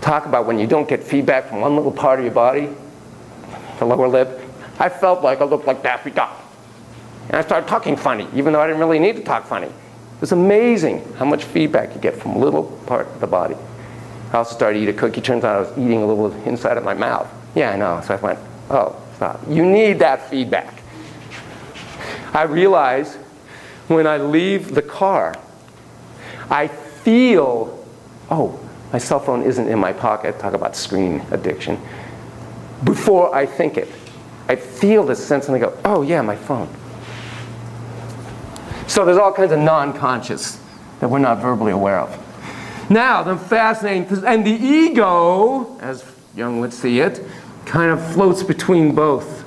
A: Talk about when you don't get feedback from one little part of your body, the lower lip. I felt like I looked like Daffy Duck. And I started talking funny, even though I didn't really need to talk funny. It was amazing how much feedback you get from a little part of the body. I also started to eat a cookie. Turns out I was eating a little inside of my mouth. Yeah, I know. So I went, oh, stop. You need that feedback. I realize when I leave the car, I feel, oh, my cell phone isn't in my pocket. Talk about screen addiction. Before I think it, I feel this sense and I go, oh yeah, my phone. So there's all kinds of non-conscious that we're not verbally aware of. Now, the fascinating, and the ego, as Jung would see it, kind of floats between both.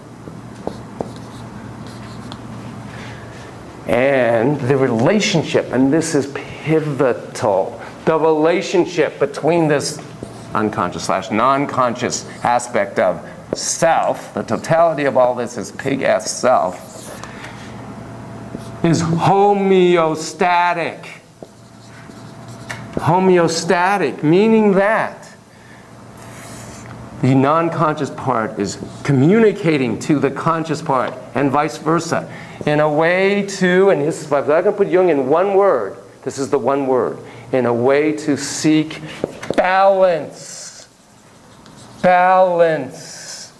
A: And the relationship, and this is pivotal, the relationship between this unconscious / non-conscious aspect of self, the totality of all this is pig-ass self, is homeostatic. Homeostatic, meaning that the non-conscious part is communicating to the conscious part and vice versa in a way to, and this is, if I'm going to put Jung in one word, this is the one word, in a way to seek balance. Balance.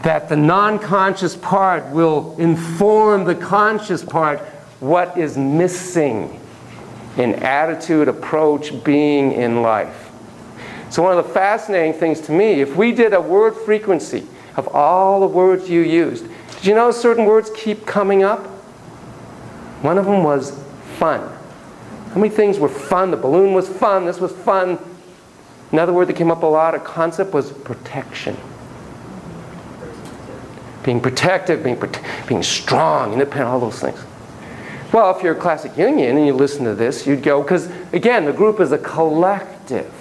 A: That the non-conscious part will inform the conscious part what is missing in attitude, approach, being in life. So one of the fascinating things to me, if we did a word frequency of all the words you used, did you know certain words keep coming up? One of them was fun. How many things were fun? The balloon was fun, this was fun. Another word that came up a lot, a concept, was protection. Being protective, being strong, independent, all those things. Well, if you're a classic Jungian and you listen to this, you'd go, because again, the group is a collective.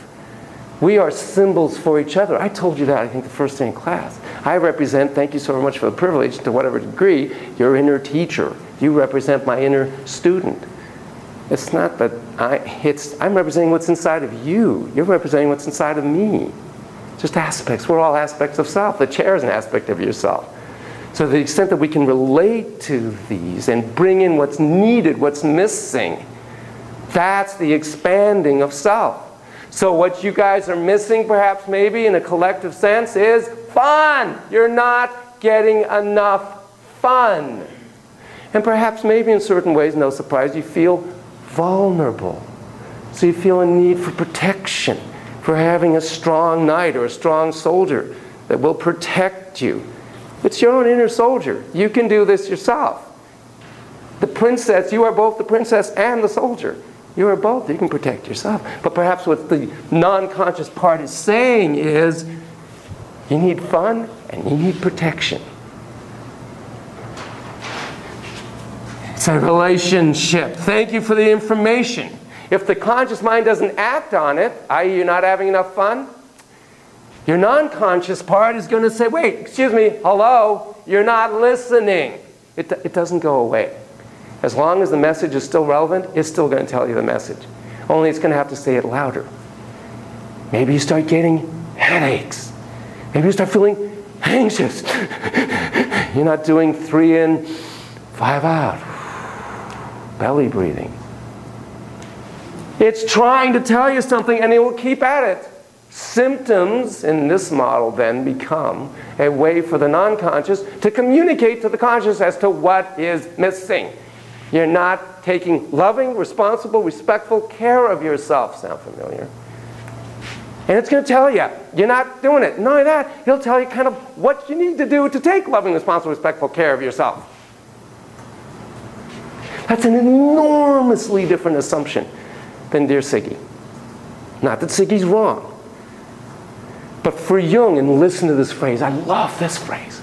A: We are symbols for each other. I told you that, I think, the first day in class. I represent, thank you so much for the privilege, to whatever degree, your inner teacher. You represent my inner student. It's not that I'm representing what's inside of you. You're representing what's inside of me. Just aspects. We're all aspects of self. The chair is an aspect of yourself. So to the extent that we can relate to these and bring in what's needed, what's missing, that's the expanding of self. So what you guys are missing, perhaps maybe in a collective sense, is fun. You're not getting enough fun. And perhaps maybe in certain ways, no surprise, you feel vulnerable. So you feel a need for protection, for having a strong knight or a strong soldier that will protect you. It's your own inner soldier. You can do this yourself. The princess, you are both the princess and the soldier. You are both. You can protect yourself. But perhaps what the non-conscious part is saying is, you need fun and you need protection. It's a relationship. Thank you for the information. If the conscious mind doesn't act on it, i.e. you're not having enough fun, your non-conscious part is going to say, wait, excuse me, hello, you're not listening. It doesn't go away. As long as the message is still relevant, it's still going to tell you the message. Only it's going to have to say it louder. Maybe you start getting headaches. Maybe you start feeling anxious. You're not doing 3 in, 5 out. Belly breathing. It's trying to tell you something and it will keep at it. Symptoms in this model then become a way for the non-conscious to communicate to the conscious as to what is missing. You're not taking loving, responsible, respectful care of yourself. Sound familiar? And it's going to tell you, you're not doing it. Not only that, it'll tell you kind of what you need to do to take loving, responsible, respectful care of yourself. That's an enormously different assumption than Dear Siggy. Not that Siggy's wrong. But for Jung, and listen to this phrase, I love this phrase.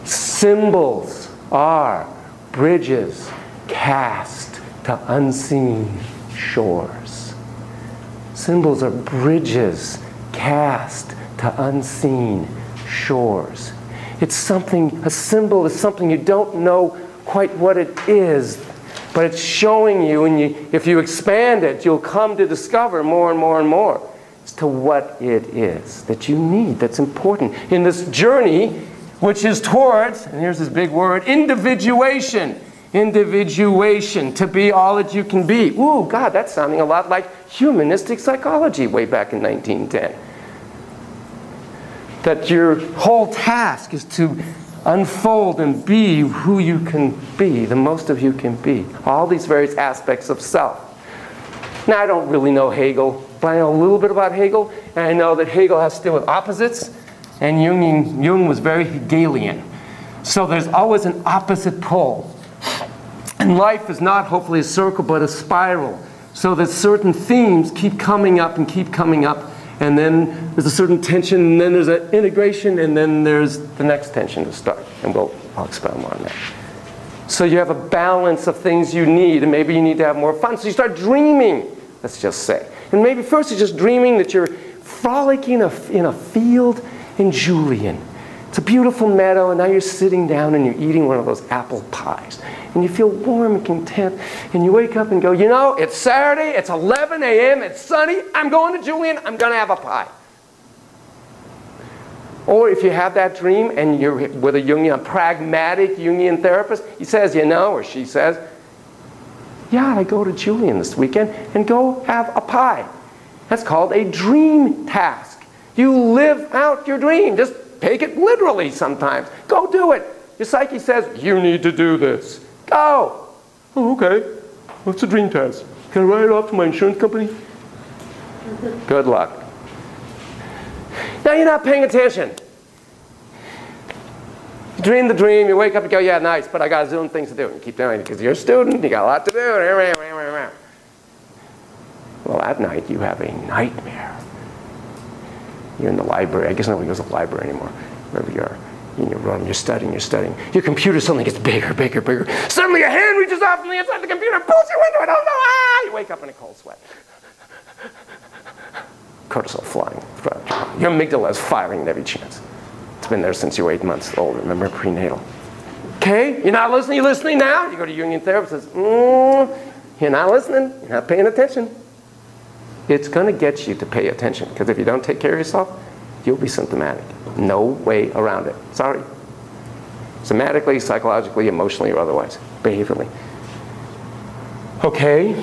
A: Symbols are bridges cast to unseen shores. Symbols are bridges cast to unseen shores. It's something, a symbol is something you don't know quite what it is, but it's showing you, and if you expand it, you'll come to discover more and more and more as to what it is that you need, that's important in this journey, which is towards, and here's this big word, individuation. Individuation, to be all that you can be. Ooh, God, that's sounding a lot like humanistic psychology way back in 1910. That your whole task is to unfold and be who you can be, the most of you can be. All these various aspects of self. Now, I don't really know Hegel, but I know a little bit about Hegel, and I know that Hegel has to do with opposites, and Jung was very Hegelian. So there's always an opposite pole. And life is not, hopefully, a circle, but a spiral. So that certain themes keep coming up and keep coming up. And then there's a certain tension, and then there's an integration, and then there's the next tension to start. And I'll expound more on that. So you have a balance of things you need, and maybe you need to have more fun. So you start dreaming, let's just say. And maybe first you're just dreaming that you're frolicking in a field in Julian. It's a beautiful meadow, and now you're sitting down and you're eating one of those apple pies. And you feel warm and content, and you wake up and go, you know, it's Saturday, it's 11 a.m., it's sunny, I'm going to Julian, I'm going to have a pie. Or if you have that dream and you're with a pragmatic Jungian therapist, he says, you know, or she says, yeah, I go to Julian this weekend and go have a pie. That's called a dream task. You live out your dream. Just take it literally sometimes. Go do it. Your psyche says, you need to do this. Go. Oh, okay. What's a dream task? Can I write it off to my insurance company? Good luck. Now you're not paying attention. You dream the dream, you wake up and go, yeah, nice, but I got a zillion things to do. And you keep doing it because you're a student, you got a lot to do. Well, at night you have a nightmare. You're in the library. I guess nobody goes to the library anymore. Wherever you are. In your room, you're studying. Your computer suddenly gets bigger. Suddenly a hand reaches out from the inside of the computer, pulls you into it. Oh no! Ah! You wake up in a cold sweat. Cortisol flying. Your amygdala is firing at every chance. It's been there since you were 8 months old. Remember, prenatal. Okay, you're not listening. You're listening now. You go to Jungian therapist. Says, you're not listening. You're not paying attention. It's going to get you to pay attention, because if you don't take care of yourself, you'll be symptomatic. No way around it. Sorry. Somatically, psychologically, emotionally, or otherwise. Behaviorally. Okay.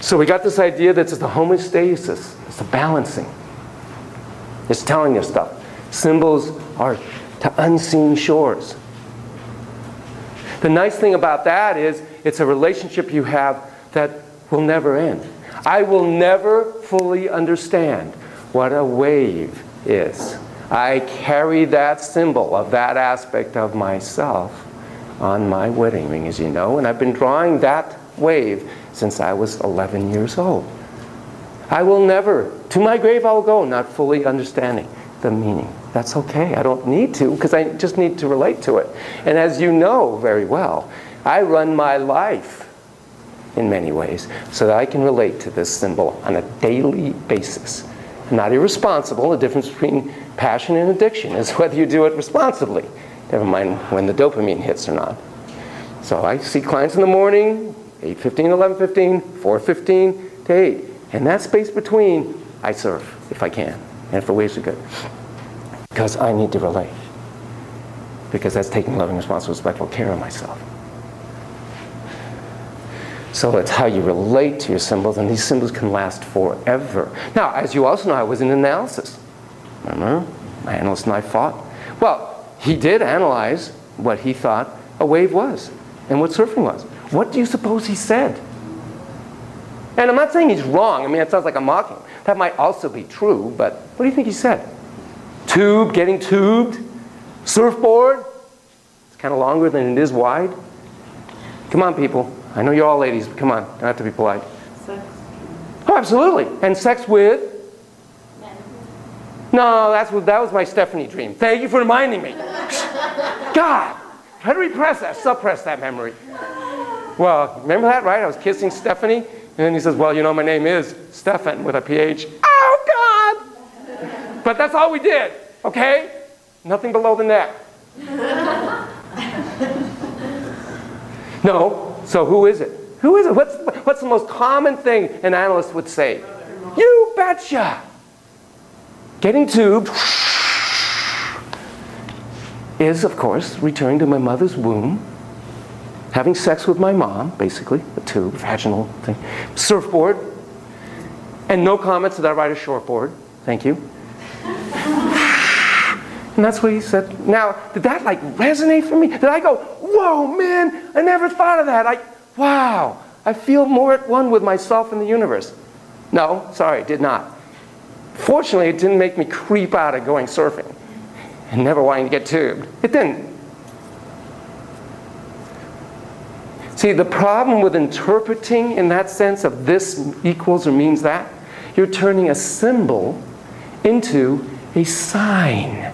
A: So we got this idea that it's the homeostasis. It's the balancing. It's telling you stuff. Symbols are to unseen shores. The nice thing about that is it's a relationship you have that will never end. I will never fully understand what a wave is. I carry that symbol of that aspect of myself on my wedding ring, as you know, and I've been drawing that wave since I was 11 years old. I will never, to my grave I will go, not fully understanding the meaning. That's okay. I don't need to, because I just need to relate to it. And as you know very well, I run my life in many ways so that I can relate to this symbol on a daily basis. I'm not irresponsible. The difference between passion and addiction is whether you do it responsibly. Never mind when the dopamine hits or not. So I see clients in the morning, 8:15, 11:15, 4:15 to 8. And that space between, I serve if I can, and if the waves are good. Because I need to relate. Because that's taking loving, responsible, respectful care of myself. So it's how you relate to your symbols, and these symbols can last forever. Now, as you also know, I was in analysis. Remember? My analyst and I fought. Well, he did analyze what he thought a wave was and what surfing was. What do you suppose he said? And I'm not saying he's wrong. I mean, it sounds like I'm mocking. That might also be true, but what do you think he said? Tube, getting tubed, surfboard. It's kind of longer than it is wide. Come on, people. I know you're all ladies, but come on. Don't have to be polite.
L: Sex.
A: Oh, absolutely. And sex with? No, that was my Stephanie dream. Thank you for reminding me. God. Try to repress that, suppress that memory. Well, remember that, right? I was kissing Stephanie, and then he says, well, you know, my name is Stefan with a PH. Oh, God! But that's all we did, okay? Nothing below the neck. No, so who is it? Who is it? What's the most common thing an analyst would say? You betcha! Getting tubed is, of course, returning to my mother's womb, having sex with my mom, basically, a tube, vaginal thing, surfboard, and no comments that I ride a shortboard. Thank you. And that's what he said. Now, did that like resonate for me? Did I go, whoa, man, I never thought of that. Wow, I feel more at one with myself and the universe. No, sorry, it did not. Fortunately, it didn't make me creep out of going surfing and never wanting to get tubed. It didn't. See, the problem with interpreting in that sense of this equals or means that, you're turning a symbol into a sign,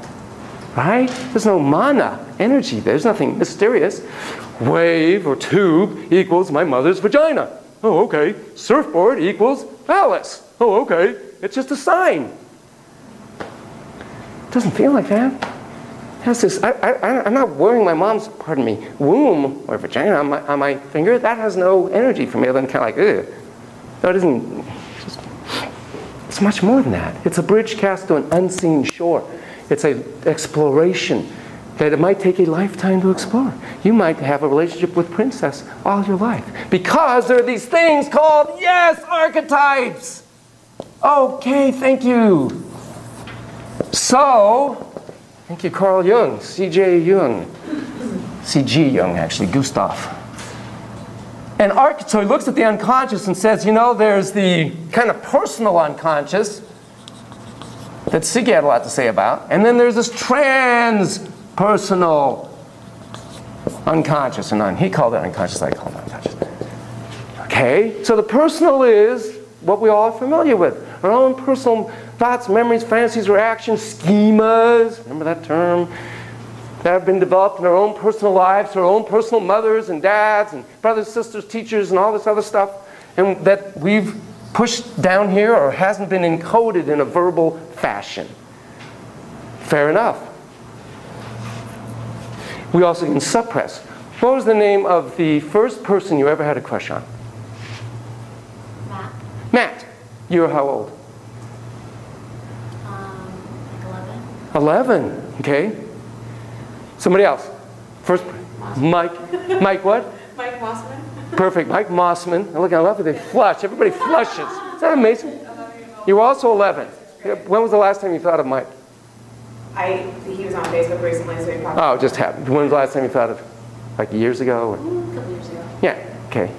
A: right? There's no mana, energy. There's nothing mysterious. Wave or tube equals my mother's vagina. Oh, okay. Surfboard equals Alice. Oh, okay. It's just a sign. It doesn't feel like that. It has this, I'm not wearing my mom's, pardon me, womb or vagina on my finger. That has no energy for me other than kind of like, ugh. That isn't, it's much more than that. It's a bridge cast to an unseen shore. It's an exploration that it might take a lifetime to explore. You might have a relationship with Princess all your life because there are these things called, yes, archetypes. Okay, thank you. So, thank you, Carl Jung, C.G. Jung, actually, Gustav. And so he looks at the unconscious and says, you know, there's the kind of personal unconscious that Sigge had a lot to say about, and then there's this transpersonal unconscious, and he called it unconscious, I call it unconscious. Okay, so the personal is what we all are familiar with. Our own personal thoughts, memories, fantasies, reactions, schemas, remember that term, that have been developed in our own personal lives, our own personal mothers and dads and brothers, sisters, teachers, and all this other stuff, and that we've pushed down here or hasn't been encoded in a verbal fashion. Fair enough. We also can suppress. What was the name of the first person you ever had a crush on?
B: Matt.
A: Matt. You were how old?
B: Like
A: 11. 11, okay. Somebody else. First, Mike. Mike what?
F: Mike Mossman.
A: Perfect, Mike Mossman. Look, I love it. They flush. Everybody flushes. Is that amazing? You were also 11. When was the last time you thought of Mike?
F: He was on Facebook recently, so he probably...
A: Oh, it just happened. When was the last time you thought of, like years ago? Or?
B: A couple years ago.
A: Yeah, okay.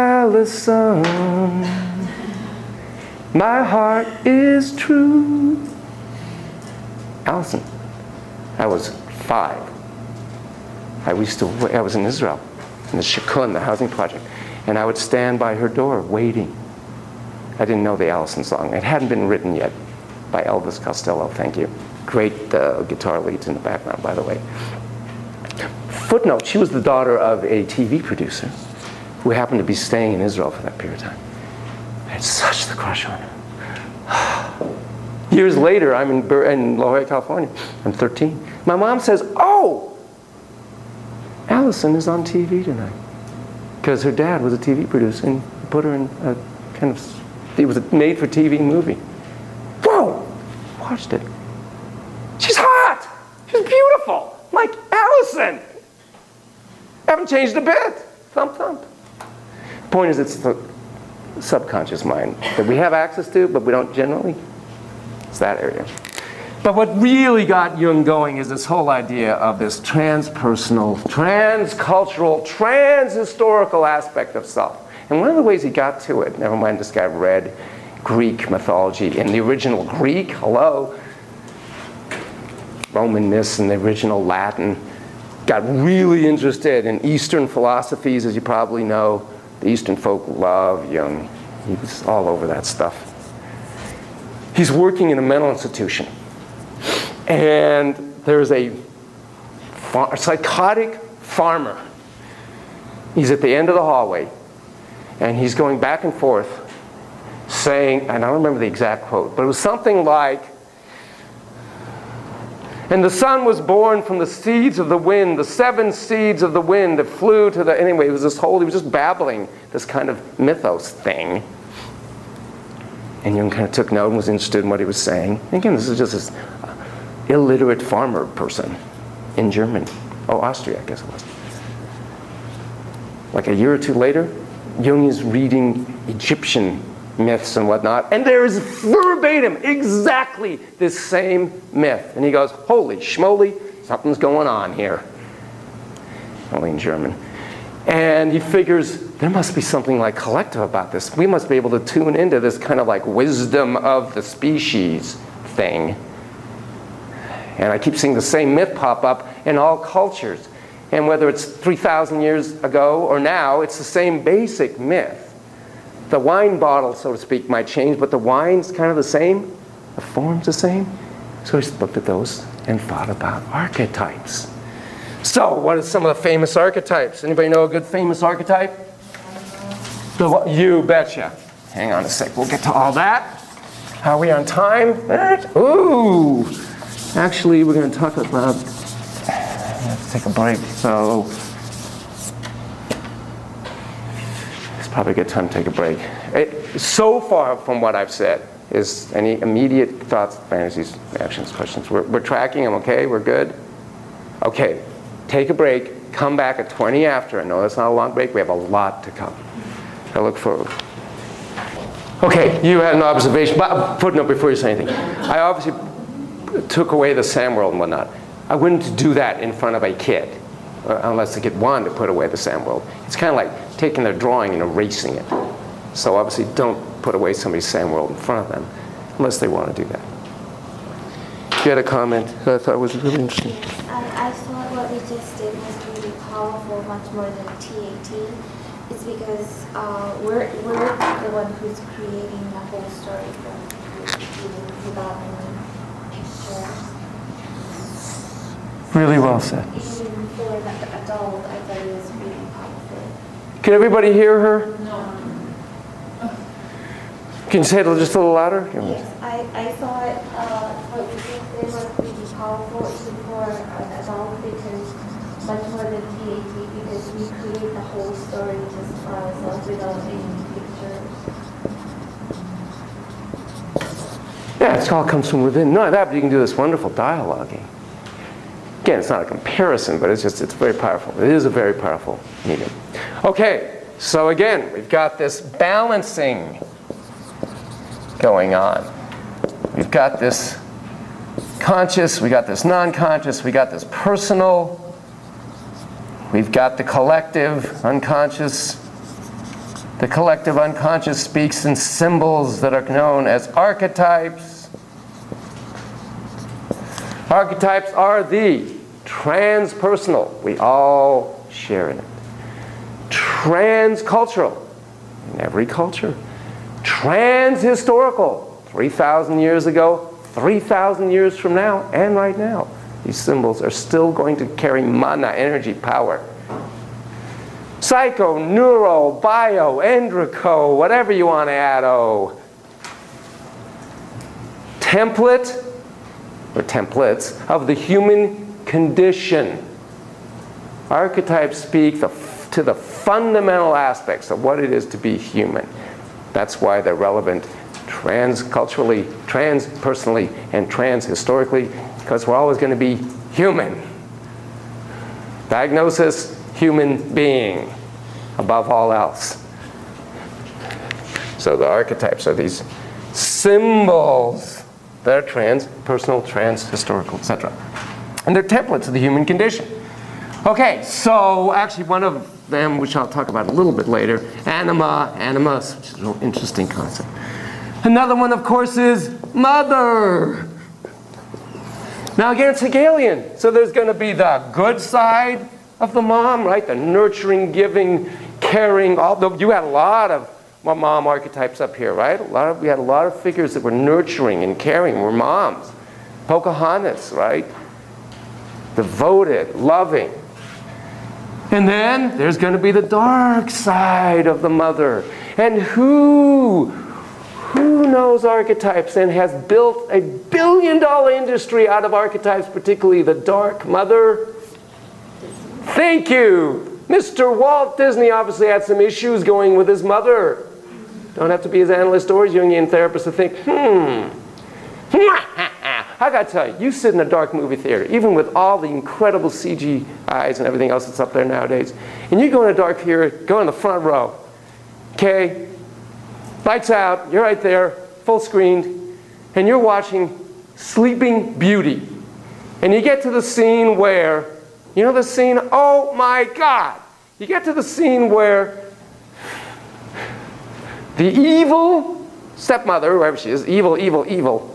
A: Allison, my heart is true. Allison, I was 5. I was in Israel, in the Shikun, the housing project, and I would stand by her door waiting. I didn't know the Allison song. It hadn't been written yet by Elvis Costello, thank you. Great guitar leads in the background, by the way. Footnote, she was the daughter of a TV producer who happened to be staying in Israel for that period of time. I had such the crush on her. Years later, I'm in La Jolla, California. I'm 13. My mom says, oh, Allison is on TV tonight. Because her dad was a TV producer and put her in a kind of, it was a made-for-TV movie. Whoa! Watched it. She's hot! She's beautiful! Like Allison! Haven't changed a bit. Thump, thump. Point is, it's the subconscious mind that we have access to, but we don't generally. It's that area. But what really got Jung going is this whole idea of this transpersonal, transcultural, transhistorical aspect of self. And one of the ways he got to it, never mind this guy read Greek mythology in the original Greek, hello, Roman myths in the original Latin, got really interested in Eastern philosophies, as you probably know. The Eastern folk love Jung. He was all over that stuff. He's working in a mental institution. And there's a psychotic farmer. He's at the end of the hallway, and he's going back and forth saying, and I don't remember the exact quote, but it was something like, and the sun was born from the seeds of the wind, the 7 seeds of the wind that flew to the, anyway, it was this whole, he was just babbling this kind of mythos thing. And Jung kind of took note and was interested in what he was saying. And again, this is just this illiterate farmer person in Germany. Oh, Austria, I guess it was. Like a year or two later, Jung is reading Egyptian myths and whatnot, and there is verbatim exactly this same myth. And he goes, holy schmoly, something's going on here. Only in German. And he figures there must be something like collective about this. We must be able to tune into this kind of like wisdom of the species thing. And I keep seeing the same myth pop up in all cultures. And whether it's 3,000 years ago or now, it's the same basic myth. The wine bottle, so to speak, might change, but the wine's kind of the same. The form's the same. So he looked at those and thought about archetypes. So what are some of the famous archetypes? Anybody know a good famous archetype? You betcha. Hang on a sec. We'll get to all that. How are we on time? Ooh. Actually, we're going to talk about... Let's take a break. So... Probably a good time to take a break. So far from what I've said, is any immediate thoughts, fantasies, reactions, questions? We're tracking, I'm okay, we're good? Okay, take a break, come back at 20 after. I know that's not a long break, we have a lot to come. I look forward. Okay, you had an observation, but footnote before you say anything. I obviously took away the Sam world and whatnot. I wouldn't do that in front of a kid, unless the kid wanted to put away the Sam world. It's kind of like taking their drawing and erasing it. So obviously don't put away somebody's Sam world in front of them, unless they want to do that. You had a comment that I thought was really interesting.
B: I thought what we just did was really powerful, much more than TAT. It's because we're the one who's creating the whole story without any pictures.
A: Really well said.
B: Even for an adult, I thought it was really powerful.
A: Can everybody hear her?
B: No.
A: Can you say it just a little louder?
B: Yes, I thought what we did there was really powerful even for an adult because much more than TAT because we create the whole story just for ourselves without any pictures.
A: Yeah, it all comes from within. Not that, but you can do this wonderful dialoguing. Again, it's not a comparison, but it's very powerful. It is a very powerful medium. Okay, so again, we've got this balancing going on. We've got this conscious, we got this non-conscious, we got this personal, we've got the collective unconscious. The collective unconscious speaks in symbols that are known as archetypes. Archetypes are the transpersonal, we all share in it. Transcultural, in every culture. Transhistorical, 3,000 years ago, 3,000 years from now, and right now. These symbols are still going to carry mana, energy, power. Psycho, neuro, bio, endrico, whatever you want to add, oh. Template, or templates, of the human condition. Archetypes speak to the fundamental aspects of what it is to be human. That's why they're relevant transculturally, transpersonally, and transhistorically, because we're always going to be human. Diagnosis, human being, above all else. So the archetypes are these symbols that are transpersonal, transhistorical, etc. And they're templates of the human condition. Okay, so actually one of them, which I'll talk about a little bit later, anima, which is a real interesting concept. Another one, of course, is mother. Now again, it's Hegelian. So there's going to be the good side of the mom, right? The nurturing, giving, caring. You had a lot of mom archetypes up here, right? We had a lot of figures that were nurturing and caring, were moms. Pocahontas, right? devoted, loving. And then there's going to be the dark side of the mother. And who knows archetypes and has built a billion-dollar industry out of archetypes, particularly the dark mother? Thank you. Mr. Walt Disney obviously had some issues going with his mother. Don't have to be his analyst or his Jungian therapist to think, I gotta tell you, you sit in a dark movie theater, even with all the incredible CG eyes and everything else that's up there nowadays, and you go in a dark theater, go in the front row, okay? Lights out, you're right there, full screened, and you're watching Sleeping Beauty. And you get to the scene where, you know the scene, oh my God! You get to the scene where the evil stepmother, whoever she is, evil,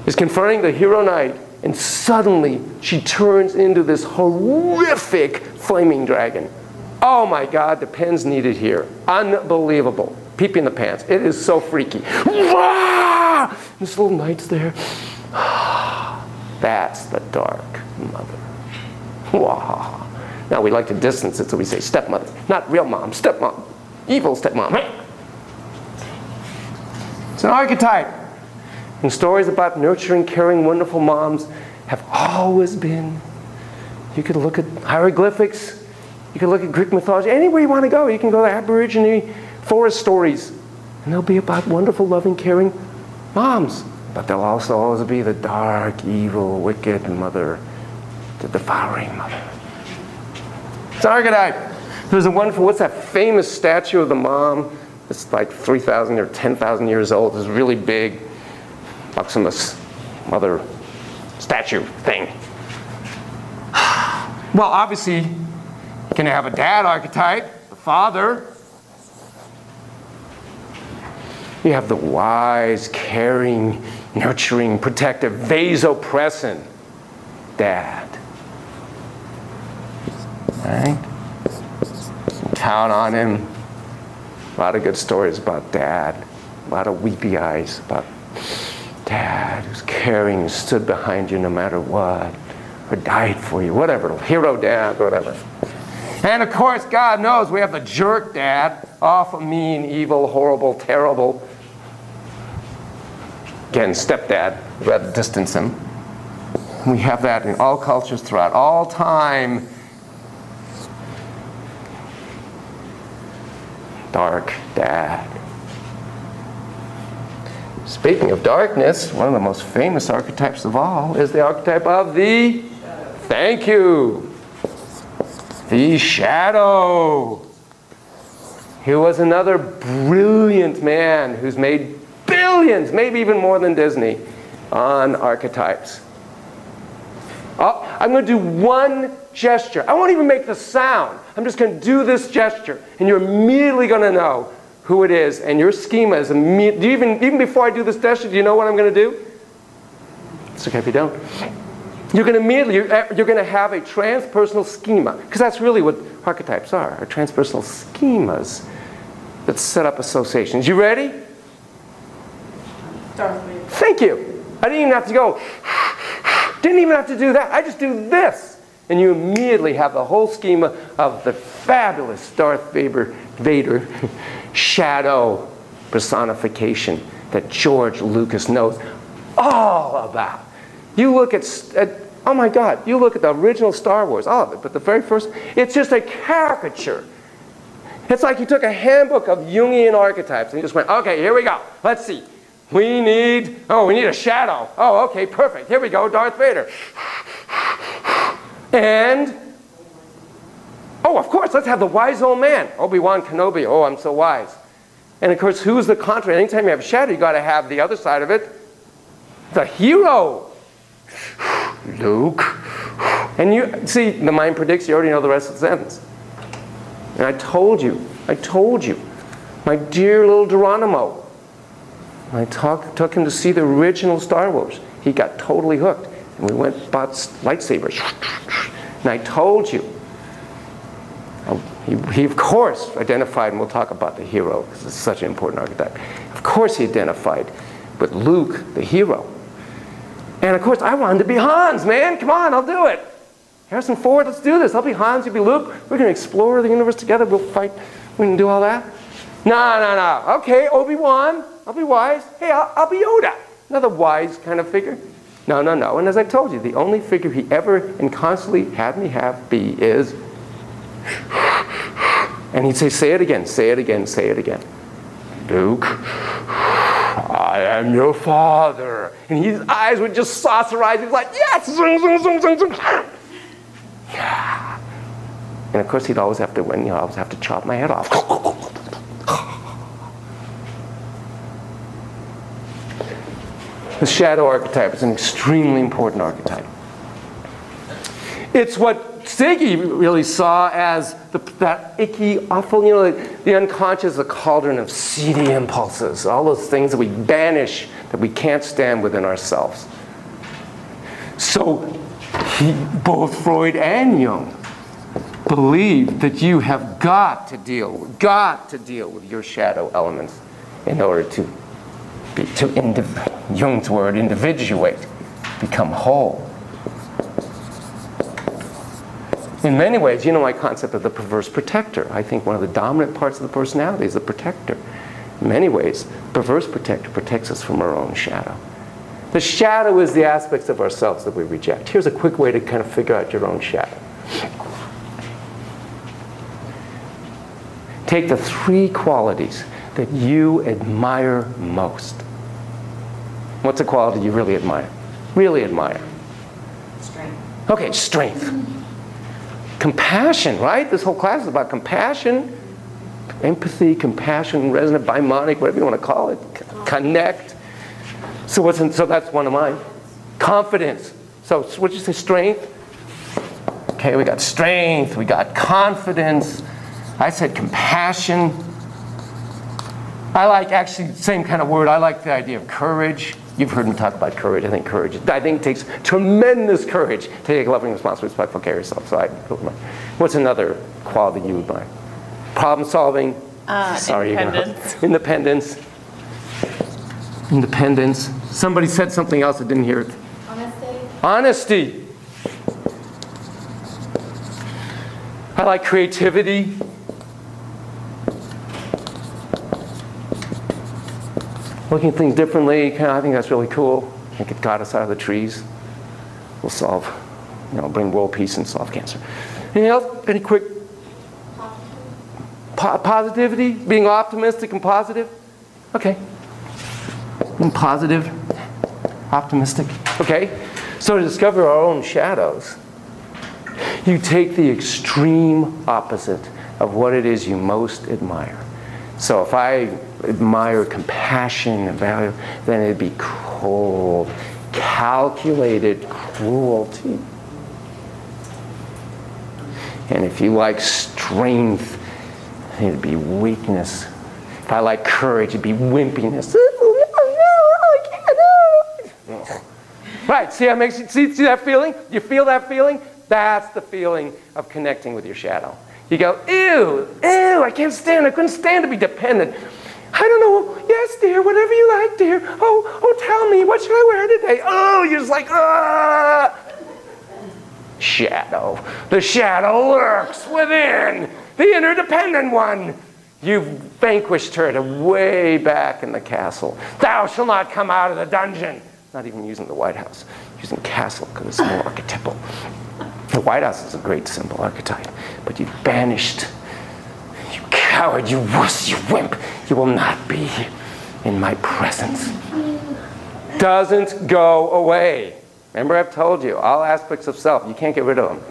A: is confronting the hero knight, and suddenly she turns into this horrific flaming dragon. Oh my God, the pen's needed here. Unbelievable. Pee-pee in the pants. It is so freaky. This little knight's there. That's the dark mother. Now we like to distance it, so we say stepmother. Not real mom, stepmom. Evil stepmom. It's an archetype. And stories about nurturing, caring, wonderful moms have always been. You could look at hieroglyphics. You can look at Greek mythology. Anywhere you want to go. You can go to Aborigine forest stories. And they'll be about wonderful, loving, caring moms. But they'll also always be the dark, evil, wicked mother, the devouring mother. It's an archetype. There's a wonderful, what's that famous statue of the mom? It's like 3,000 or 10,000 years old. It's really big, buxomous mother statue thing. Well, obviously, you're going to have a dad archetype, the father. You have the wise, caring, nurturing, protective, vasopressin dad. Right? Count on him. A lot of good stories about dad. A lot of weepy eyes about dad who's caring, stood behind you no matter what, or died for you, whatever, hero dad, whatever. And of course, God knows we have the jerk dad, awful, mean, evil, horrible, terrible. Again, stepdad, we'd rather distance him. We have that in all cultures throughout all time. Dark dad. Speaking of darkness, one of the most famous archetypes of all is the archetype of the, thank you, the shadow. He was another brilliant man who's made billions, maybe even more than Disney, on archetypes. Oh, I'm going to do one gesture. I won't even make the sound. I'm just going to do this gesture, and you're immediately going to know who it is, and your schema is immediately. Even before I do this gesture, do you know what I'm going to do? It's okay if you don't. You're going to immediately, you're going to have a transpersonal schema, because that's really what archetypes are transpersonal schemas that set up associations. You ready?
O: Darth Vader.
A: Thank you. I didn't even have to go. Didn't even have to do that. I just do this. And you immediately have the whole schema of the fabulous Darth Vader shadow personification that George Lucas knows all about. You look at, oh my God, you look at the original Star Wars, all of it, but the very first, it's just a caricature. It's like he took a handbook of Jungian archetypes and he just went, okay, here we go. Let's see. We need a shadow. Oh, okay, perfect. Here we go, Darth Vader. And, oh, of course, let's have the wise old man, Obi-Wan Kenobi. Oh, I'm so wise. And of course, who's the contrary? Anytime you have a shadow, you got to have the other side of it. The hero. Luke. And you see, the mind predicts, you already know the rest of the sentence. And I told you, my dear little Geronimo, I took him to see the original Star Wars. He got totally hooked. And we went and bought lightsabers. And I told you. He of course identified, and we'll talk about the hero, because it's such an important archetype. Of course he identified with Luke, the hero. And of course, I wanted to be Hans, man. Come on, I'll do it. Harrison Ford, let's do this. I'll be Hans, you'll be Luke. We're going to explore the universe together. We'll fight. We can do all that. No. Okay, Obi-Wan, I'll be wise. Hey, I'll be Yoda. Another wise kind of figure. No. And as I told you, the only figure he ever and constantly had me be is, and he'd say it again, say it again, say it again. Luke, I am your father. And his eyes would just saucerize. He was like, yes! Zung, zung, zung, zung, zung. Yeah. And of course, he'd always have to win. He'd always have to chop my head off. The shadow archetype is an extremely important archetype. It's what Siggy really saw as that icky, awful, the unconscious, the cauldron of seedy impulses, all those things that we banish, that we can't stand within ourselves. So both Freud and Jung believed that you have got to deal with your shadow elements in order to Jung's word, individuate, become whole. In many ways, my concept of the perverse protector. I think one of the dominant parts of the personality is the protector. In many ways, perverse protector protects us from our own shadow. The shadow is the aspects of ourselves that we reject. Here's a quick way to kind of figure out your own shadow. Take the 3 qualities that you admire most. What's a quality you really admire? Really admire?
F: Strength.
A: Okay, strength. Compassion, right? This whole class is about compassion, empathy, compassion, resonant, bimonic, whatever you want to call it. Connect. So that's one of mine. Confidence. So what did you say? Strength? Okay, we got strength, we got confidence. I said compassion. I like, actually, same kind of word, I like the idea of courage. You've heard me talk about courage. I think it takes tremendous courage to take loving, responsible, respectful care of yourself. So what's another quality you admire? Problem solving.
J: Independence.
A: Independence. Independence. Somebody said something else, I didn't hear it. Honesty. I like creativity. Looking at things differently, I think that's really cool. I think it got us out of the trees. We'll solve, bring world peace and solve cancer. Anything else? Any quick? Positivity? Being optimistic and positive? Okay. Being positive, optimistic. Okay. So to discover our own shadows, you take the extreme opposite of what it is you most admire. So if I admire compassion and value, then it'd be cold, calculated cruelty. And if you like strength, it'd be weakness. If I like courage, it'd be wimpiness. Right, see how it makes you, see that feeling? You feel that feeling? That's the feeling of connecting with your shadow. You go, ew, I couldn't stand to be dependent. I don't know, yes dear, whatever you like dear. Oh, tell me, what should I wear today? Oh, you're just like, ah. Shadow. The shadow lurks within, the interdependent one. You've vanquished her to way back in the castle. Thou shalt not come out of the dungeon. Not even using the White House, using castle because it's more archetypal. The White House is a great symbol archetype, but you've banished, you coward, you wuss, you wimp, you will not be in my presence. Doesn't go away. Remember I've told you, all aspects of self, you can't get rid of them.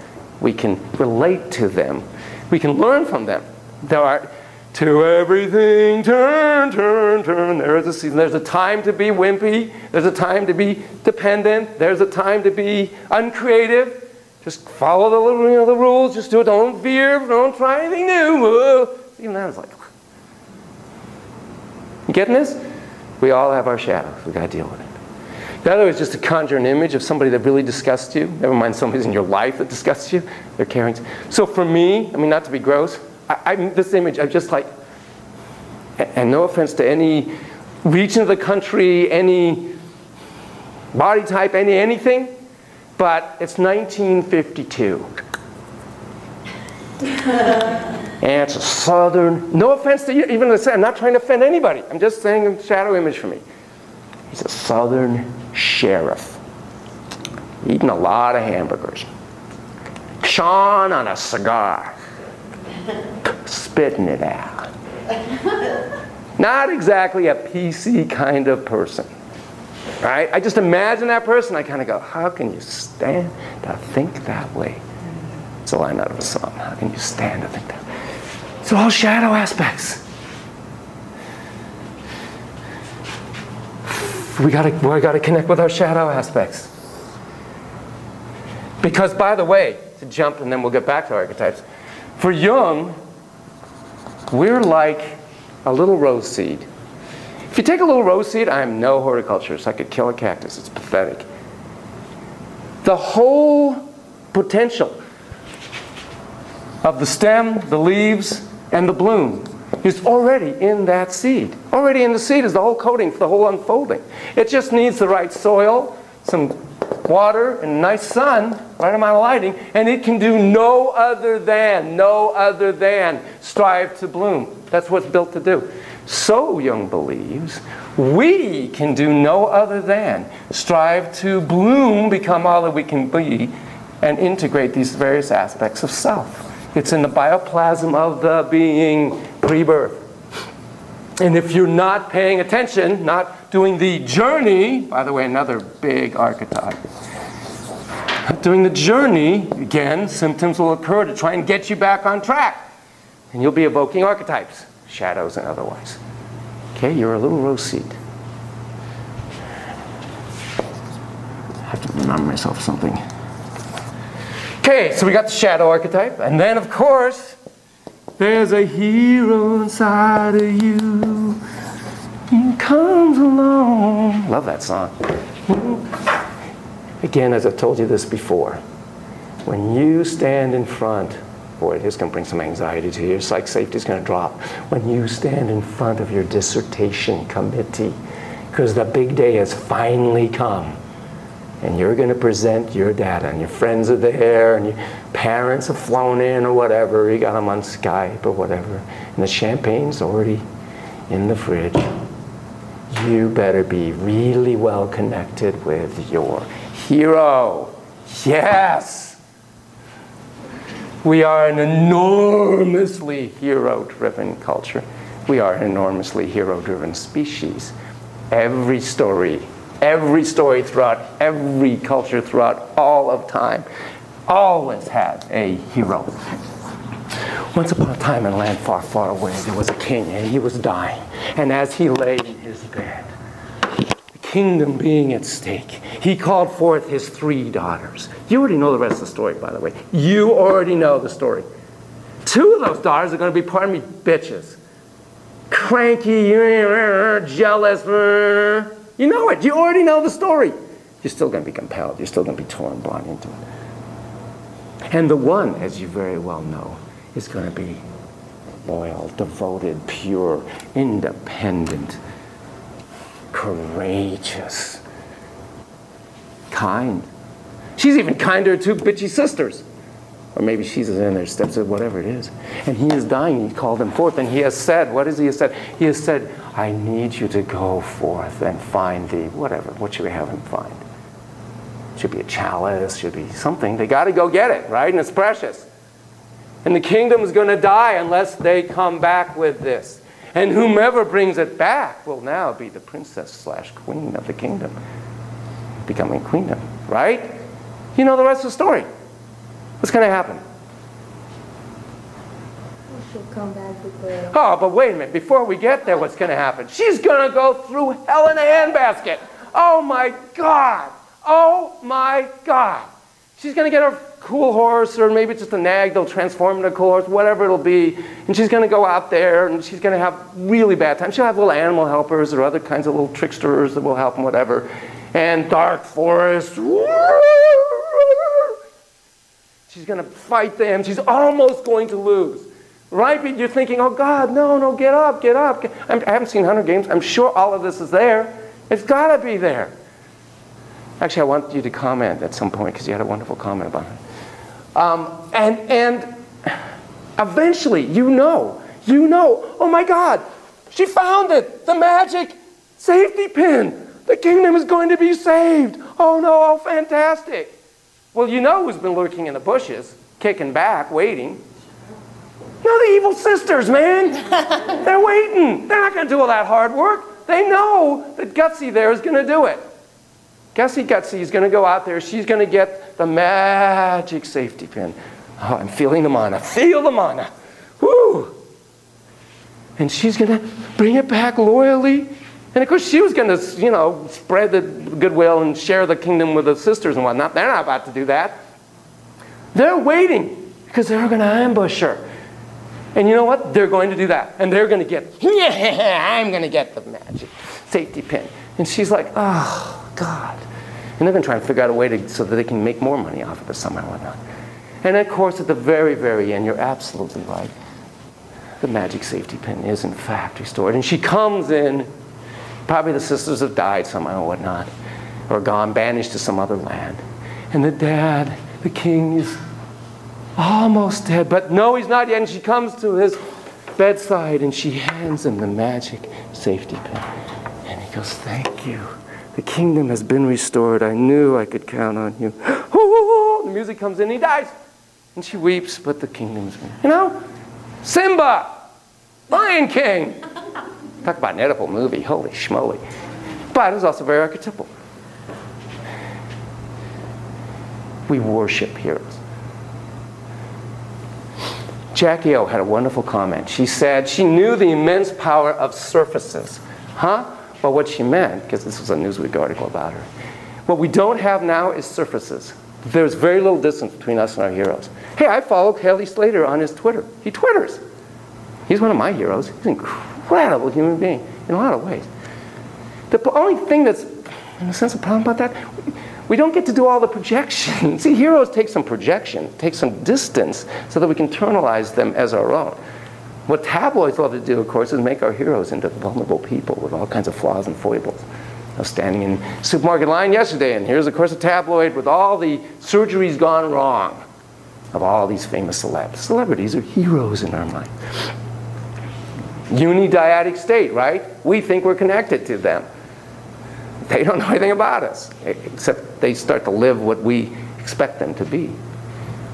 A: We can relate to them. We can learn from them. There are, to everything turn, turn, turn. There is a season. There's a time to be wimpy. There's a time to be dependent. There's a time to be uncreative. Just follow the rules. Just do it. Don't veer. Don't try anything new. Even that is like, you getting this? We all have our shadows. We got to deal with it. The other is just to conjure an image of somebody that really disgusts you. Never mind somebody's in your life that disgusts you. They're carrying. So for me, I mean, not to be gross, this image, I'm just like, and no offense to any region of the country, any body type, anything, but it's 1952. And it's a southern, no offense to you, even to say, I'm not trying to offend anybody. I'm just saying a shadow image for me. He's a southern sheriff, eating a lot of hamburgers, chawing on a cigar, spitting it out. Not exactly a PC kind of person, right? I just imagine that person, I kind of go, how can you stand to think that way? It's a line out of a song. How can you stand to think that? It's all shadow aspects. We gotta connect with our shadow aspects. Because, by the way, to jump and then we'll get back to archetypes. For Jung, we're like a little rose seed. If you take a little rose seed, I am no horticulturist. I could kill a cactus. It's pathetic. The whole potential of the stem, the leaves, and the bloom is already in that seed. Already in the seed is the whole coating for the whole unfolding. It just needs the right soil, some water, and nice sun, right amount of lighting, and it can do no other than strive to bloom. That's what it's built to do. So, Jung believes, we can do no other than strive to bloom, become all that we can be, and integrate these various aspects of self. It's in the bioplasm of the being pre-birth. And if you're not paying attention, not doing the journey, by the way, another big archetype, doing the journey, again, symptoms will occur to try and get you back on track. And you'll be evoking archetypes, shadows and otherwise. Okay, you're a little rose seed. I have to remember myself something. Okay, so we got the shadow archetype, and then of course, there's a hero inside of you. He comes along. Love that song. Again, as I've told you this before, when you stand in front, boy, this is going to bring some anxiety to you. Your psych safety is going to drop. When you stand in front of your dissertation committee, because the big day has finally come, and you're going to present your data, and your friends are there, and your parents have flown in or whatever, you got them on Skype or whatever, and the champagne's already in the fridge. You better be really well connected with your hero. Yes! We are an enormously hero-driven culture. We are an enormously hero-driven species. Every story throughout every culture, throughout all of time, always had a hero. Once upon a time in a land far, far away, there was a king, and he was dying. And as he lay in his bed, the kingdom being at stake, he called forth his 3 daughters. You already know the rest of the story, by the way. You already know the story. 2 of those daughters are going to be, pardon me, bitches. Cranky, jealous, you know it. You already know the story. You're still going to be compelled. You're still going to be torn blind into it. And the one, as you very well know, is going to be loyal, devoted, pure, independent, courageous, kind. She's even kinder to 2 bitchy sisters. Or maybe she's in their steps or whatever it is. And he is dying. He called them forth. And he has said, what has he said? He has said, I need you to go forth and find the whatever. What should we have him find? Should be a chalice. Should be something. They got to go get it, right? And it's precious. And the kingdom is going to die unless they come back with this. And whomever brings it back will now be the princess/queen of the kingdom. Becoming queendom, right? You know the rest of the story. What's going to happen?
G: She'll come back with the...
A: Oh, but wait a minute. Before we get there, what's going to happen? She's going to go through hell in a handbasket. Oh, my God. Oh, my God. She's going to get her cool horse, or maybe just a nag. They'll transform into a cool horse, whatever it'll be. And she's going to go out there, and she's going to have really bad time. She'll have little animal helpers or other kinds of little tricksters that will help and whatever. And dark forest. She's going to fight them. She's almost going to lose. Right? But you're thinking, oh, God, no, get up, get up. I haven't seen Hunger Games. I'm sure all of this is there. It's got to be there. Actually, I want you to comment at some point because you had a wonderful comment about it. And eventually, you know, oh my God, she found it, the magic safety pin. The kingdom is going to be saved. Oh no, oh fantastic. Well, you know who's been lurking in the bushes, kicking back, waiting. No, the evil sisters, man. They're waiting. They're not going to do all that hard work. They know that Gutsy there is going to do it. Gutsy is going to go out there. She's going to get the magic safety pin. Oh, I'm feeling the mana. Feel the mana. Woo! And she's going to bring it back loyally. And of course, she was going to, you know, spread the goodwill and share the kingdom with the sisters and whatnot. They're not about to do that. They're waiting because they're going to ambush her. And you know what? They're going to do that. And they're going to get, yeah, I'm going to get the magic safety pin. And she's like, oh, God. And they're going to try and figure out a way to, so that they can make more money off of it somehow or whatnot. And of course, at the very, very end, you're absolutely right. The magic safety pin is, in fact, restored. And she comes in. Probably the sisters have died somehow or whatnot. Or gone, banished to some other land. And the dad, the king, is almost dead, but no, he's not yet. And she comes to his bedside and she hands him the magic safety pin. And he goes, thank you. The kingdom has been restored. I knew I could count on you. The music comes in, he dies. And she weeps, but the kingdom's been, you know, Simba, Lion King. Talk about an Oedipal movie, holy schmoly. But it was also very archetypal. We worship heroes. Jackie O had a wonderful comment. She said she knew the immense power of surfaces. Huh? Well, what she meant, because this was a Newsweek article about her, what we don't have now is surfaces. There's very little distance between us and our heroes. Hey, I follow Kelly Slater on his Twitter. He twitters. He's one of my heroes. He's an incredible human being in a lot of ways. The only thing that's, in a sense, a problem about that, we don't get to do all the projection. See, heroes take some projection, take some distance, so that we can internalize them as our own. What tabloids love to do, of course, is make our heroes into vulnerable people with all kinds of flaws and foibles. I was standing in a supermarket line yesterday, and here's, of course, a tabloid with all the surgeries gone wrong of all these famous celebs. Celebrities are heroes in our mind. Unidyadic state, right? We think we're connected to them. They don't know anything about us, except they start to live what we expect them to be,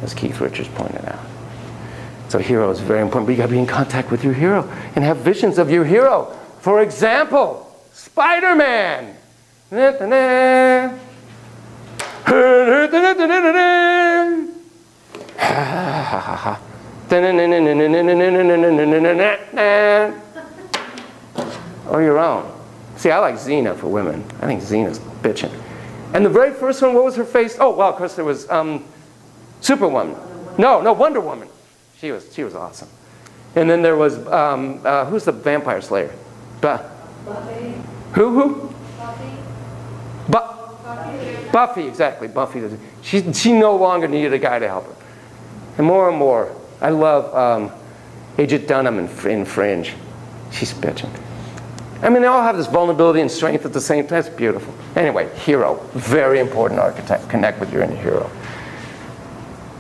A: as Keith Richards pointed out. So hero is very important, but you gotta be in contact with your hero and have visions of your hero. For example, Spider-Man. Or your own. See, I like Xena for women. I think Xena's bitchin'. And the very first one, what was her face? Oh, well, of course there was Superwoman. No, Wonder Woman. She was awesome. And then there was, who's the vampire slayer?
C: Buffy.
A: Who? Buffy, exactly. Buffy. She no longer needed a guy to help her. And more, I love Agent Dunham in Fringe. She's bitchin'. I mean, they all have this vulnerability and strength at the same time. It's beautiful. Anyway, hero. Very important archetype. Connect with your inner hero.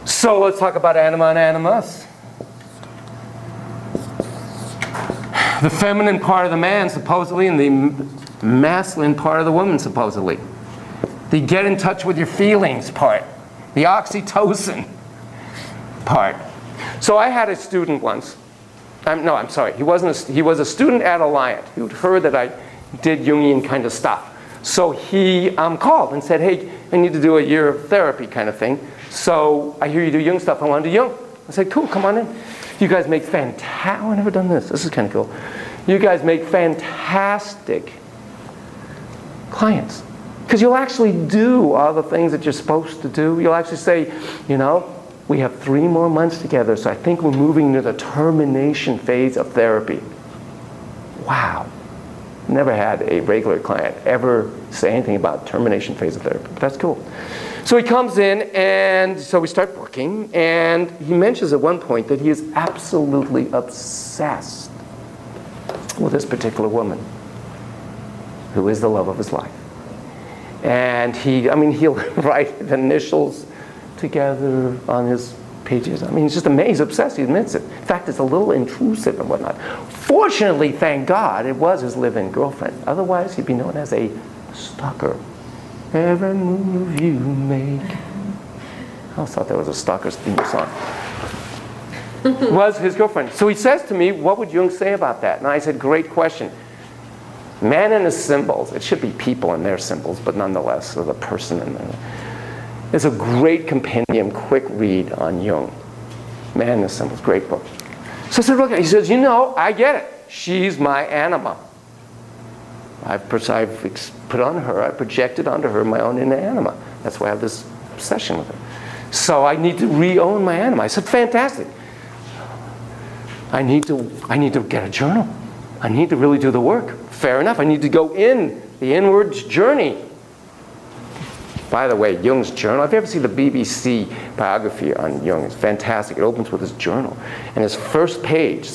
A: So let's talk about anima and animus. The feminine part of the man, supposedly, and the masculine part of the woman, supposedly. The get in touch with your feelings part. The oxytocin part. So I had a student once. I'm sorry. He was a student at Alliant who'd heard that I did Jungian kind of stuff. So he called and said, hey, I need to do a year of therapy kind of thing. So I hear you do Jung stuff. I want to do Jung. I said, cool, come on in. You guys make fantastic, I've never done this. This is kind of cool. You guys make fantastic clients. Because you'll actually do all the things that you're supposed to do. You'll actually say, you know, we have 3 more months together, so I think we're moving to the termination phase of therapy. Wow. Never had a regular client ever say anything about termination phase of therapy, but that's cool. So he comes in, and so we start working, and he mentions at one point that he is absolutely obsessed with this particular woman, who is the love of his life. And he'll write the initials together on his pages. I mean, he's just amazed, he's obsessed, he admits it. In fact, it's a little intrusive and whatnot. Fortunately, thank God, it was his live-in girlfriend. Otherwise, he'd be known as a stalker. Every move you make. I always thought that was a stalker's theme song. Was his girlfriend. So he says to me, what would Jung say about that? And I said, great question. Man and his symbols, it should be people and their symbols, but nonetheless, so the person and the... It's a great compendium, quick read on Jung. Man and his symbols, great book. So I said, look, he says, you know, I get it. She's my anima. I've put on her, I projected onto her my own inner anima. That's why I have this obsession with her. So I need to re-own my anima. I said, fantastic. I need to get a journal. I need to really do the work. Fair enough. I need to go in the inward journey. By the way, Jung's journal, if you ever see the BBC biography on Jung, it's fantastic. It opens with his journal. And his first page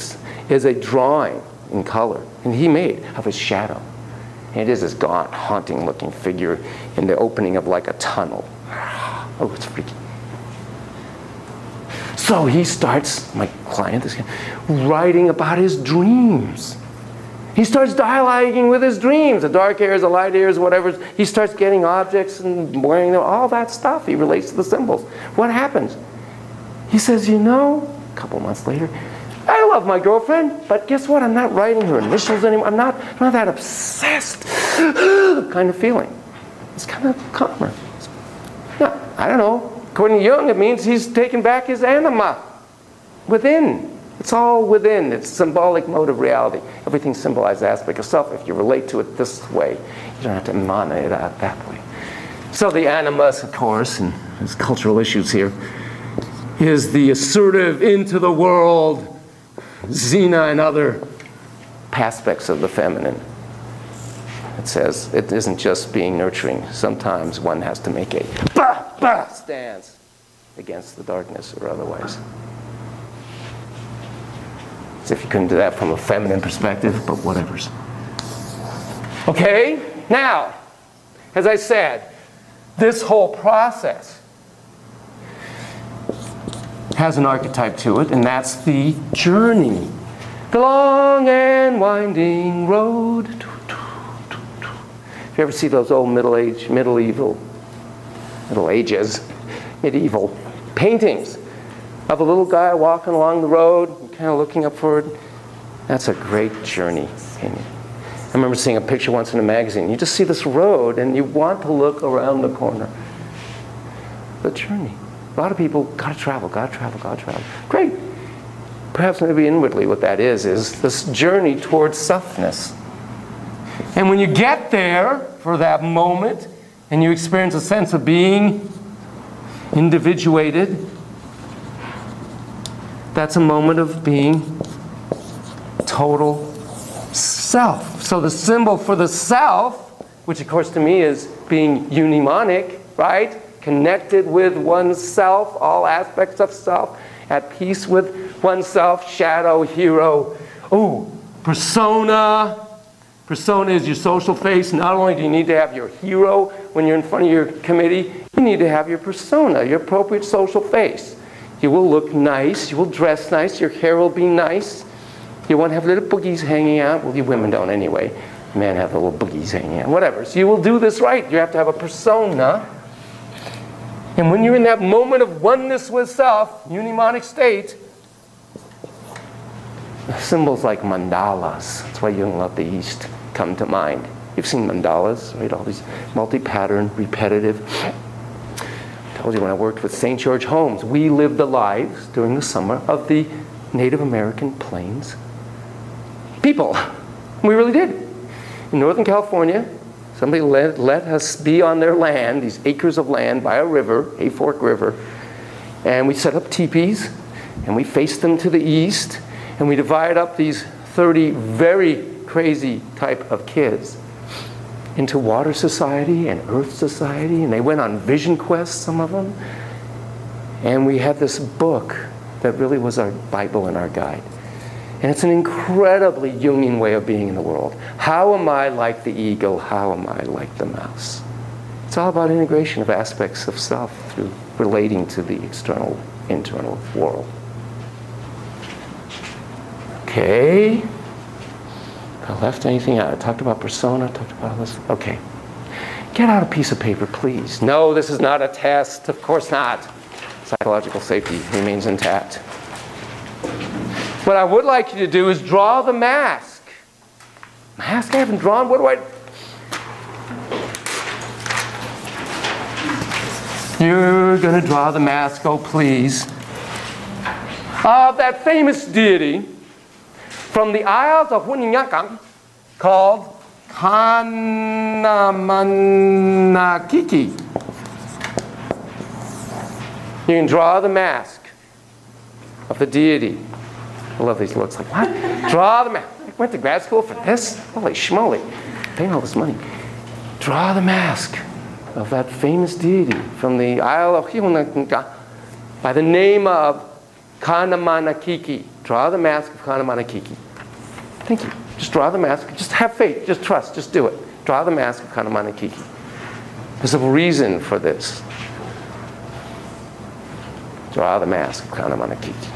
A: is a drawing in color, and he made, of his shadow. And it is this gaunt, haunting-looking figure in the opening of like a tunnel. Oh, it's freaky. So he starts, my client, this guy, writing about his dreams. He starts dialoguing with his dreams, the dark hairs, the light hairs, whatever. He starts getting objects and wearing them, all that stuff. He relates to the symbols. What happens? He says, you know, a couple months later, I love my girlfriend, but guess what? I'm not writing her initials anymore. I'm not that obsessed kind of feeling. It's kind of calmer. No, I don't know. According to Jung, it means he's taken back his anima within. It's all within. It's symbolic mode of reality. Everything symbolizes aspect of self. If you relate to it this way, you don't have to emanate it out that way. So the animus, of course, and there's cultural issues here, is the assertive into the world, Zina and other aspects of the feminine. It says it isn't just being nurturing. Sometimes one has to make a bah stance against the darkness or otherwise. As if you couldn't do that from a feminine perspective, but whatever's. Okay, now, as I said, this whole process has an archetype to it, and that's the journey. The long and winding road. If you ever see those old medieval paintings of a little guy walking along the road, kind of looking up forward, that's a great journey. I remember seeing a picture once in a magazine. You just see this road, and you want to look around the corner. The journey. A lot of people, gotta travel. Great. Perhaps maybe inwardly what that is this journey towards selfness. And when you get there for that moment, and you experience a sense of being individuated, that's a moment of being total self. So the symbol for the self, which of course to me is being unimonic, right? Connected with oneself, all aspects of self, at peace with oneself, shadow, hero. Ooh, persona. Persona is your social face. Not only do you need to have your hero when you're in front of your committee, you need to have your persona, your appropriate social face. You will look nice, you will dress nice, your hair will be nice. You won't have little boogies hanging out. Well, you women don't anyway. Men have the little boogies hanging out, whatever. So you will do this right. You have to have a persona. And when you're in that moment of oneness with self, unimonic state, symbols like mandalas, that's why Jung loved the East, come to mind. You've seen mandalas, right? All these multi-pattern, repetitive. I told you when I worked with St. George Homes, we lived the lives during the summer of the Native American Plains people. We really did. In Northern California, somebody let us be on their land, these acres of land by a river, a fork river, and we set up teepees, and we faced them to the east, and we divided up these 30 very crazy type of kids into water society and earth society, and they went on vision quests, some of them. And we had this book that really was our Bible and our guide. And it's an incredibly Jungian way of being in the world. How am I like the eagle? How am I like the mouse? It's all about integration of aspects of self through relating to the external, internal world. Okay. I left anything out? I talked about persona, talked about this. Okay. Get out a piece of paper, please. No, this is not a test. Of course not. Psychological safety remains intact. What I would like you to do is draw the mask. Mask I haven't drawn? What do I... You're going to draw the mask, oh please, of that famous deity from the Isles of Huninyankang called Kanamanakiki. You can draw the mask of the deity. I love these looks like, what? Draw the mask. I went to grad school for this? Holy schmoly. Paying all this money. Draw the mask of that famous deity from the Isle of Huninyankang by the name of Kanamanakiki. Draw the mask of Kanamanakiki. Thank you. Just draw the mask. Just have faith. Just trust. Just do it. Draw the mask of Kanamanakiki. There's a reason for this. Draw the mask of Kanamanakiki.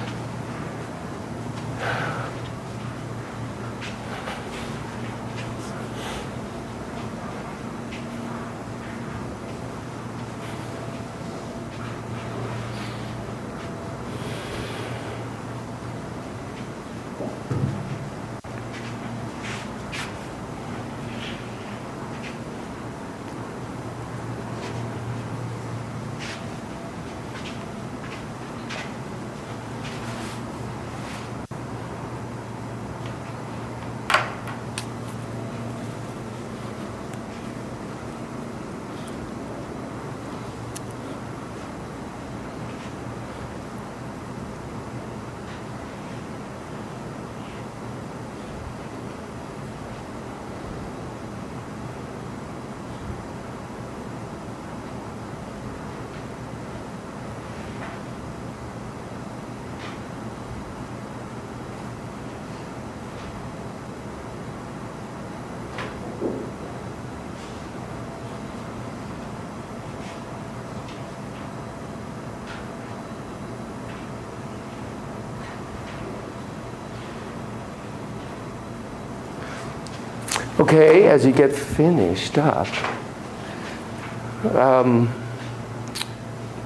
A: Okay, as you get finished up,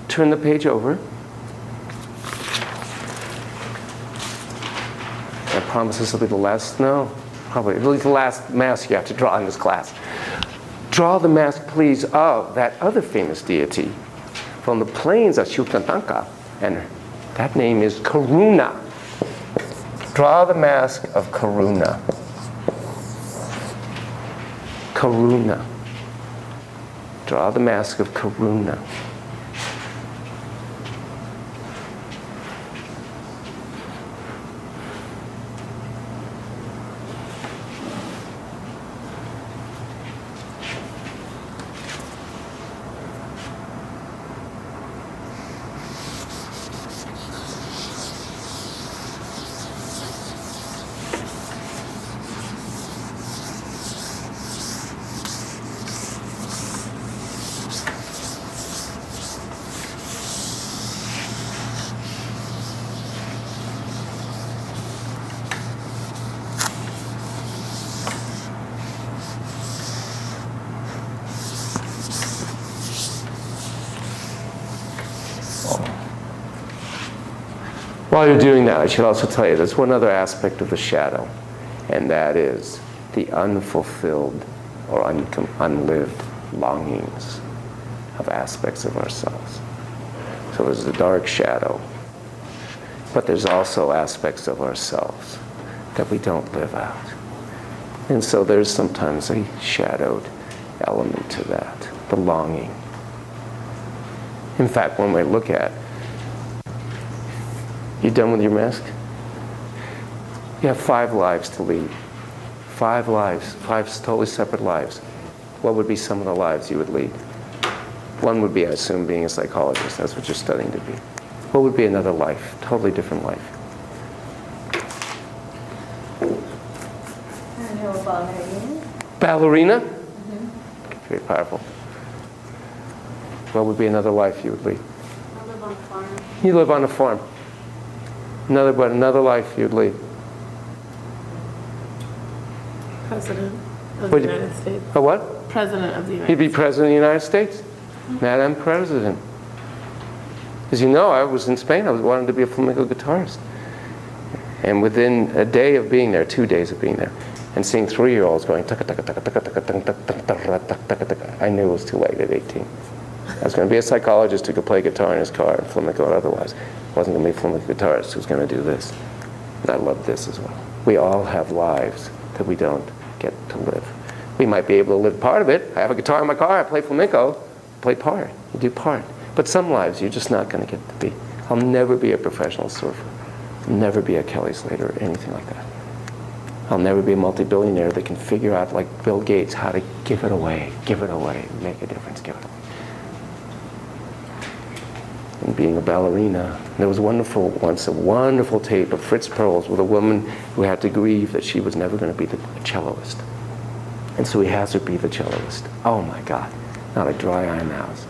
A: turn the page over. I promise this will be the last, no, probably at least the last mask you have to draw in this class. Draw the mask, please, of that other famous deity from the plains of Shukantanka, and that name is Karuna. Draw the mask of Karuna. Karuna. Draw the mask of Karuna. While you're doing that, I should also tell you there's one other aspect of the shadow, and that is the unfulfilled or unlived longings of aspects of ourselves. So there's the dark shadow, but there's also aspects of ourselves that we don't live out. And so there's sometimes a shadowed element to that, the longing. In fact, when we look at, you done with your mask? You have 5 lives to lead. 5 lives, 5 totally separate lives. What would be some of the lives you would lead? One would be, I assume, being a psychologist. That's what you're studying to be. What would be another life? Totally different life.
D: I know ballerina.
A: Ballerina?
D: Mm-hmm.
A: Very powerful. What would be another life you would lead?
C: I live on a farm.
A: You live on a farm. Another life you'd lead.
J: President of
A: Would
J: the
A: you-
J: United States.
A: A what?
J: President of the United
A: He'd be President of the United States. Madam President. As you know, I was in Spain. I wanted to be a flamenco guitarist. And within a day of being there, 2 days of being there, and seeing 3-year-olds going, taka, taka, taka, taka, taka, taka, taka, taka, taka, taka, I knew it was too late at 18. I was going to be a psychologist who could play guitar in his car and flamenco and otherwise. I wasn't going to be a flamenco guitarist who was going to do this. And I loved this as well. We all have lives that we don't get to live. We might be able to live part of it. I have a guitar in my car, I play flamenco, play part, you do part. But some lives you're just not going to get to be. I'll never be a professional surfer. I'll never be a Kelly Slater or anything like that. I'll never be a multi-billionaire that can figure out, like Bill Gates, how to give it away, make a difference, give it away. And being a ballerina, there was once a wonderful tape of Fritz Perls with a woman who had to grieve that she was never going to be the celloist. And so he has her be the celloist. Oh my God, not a dry eye in the house.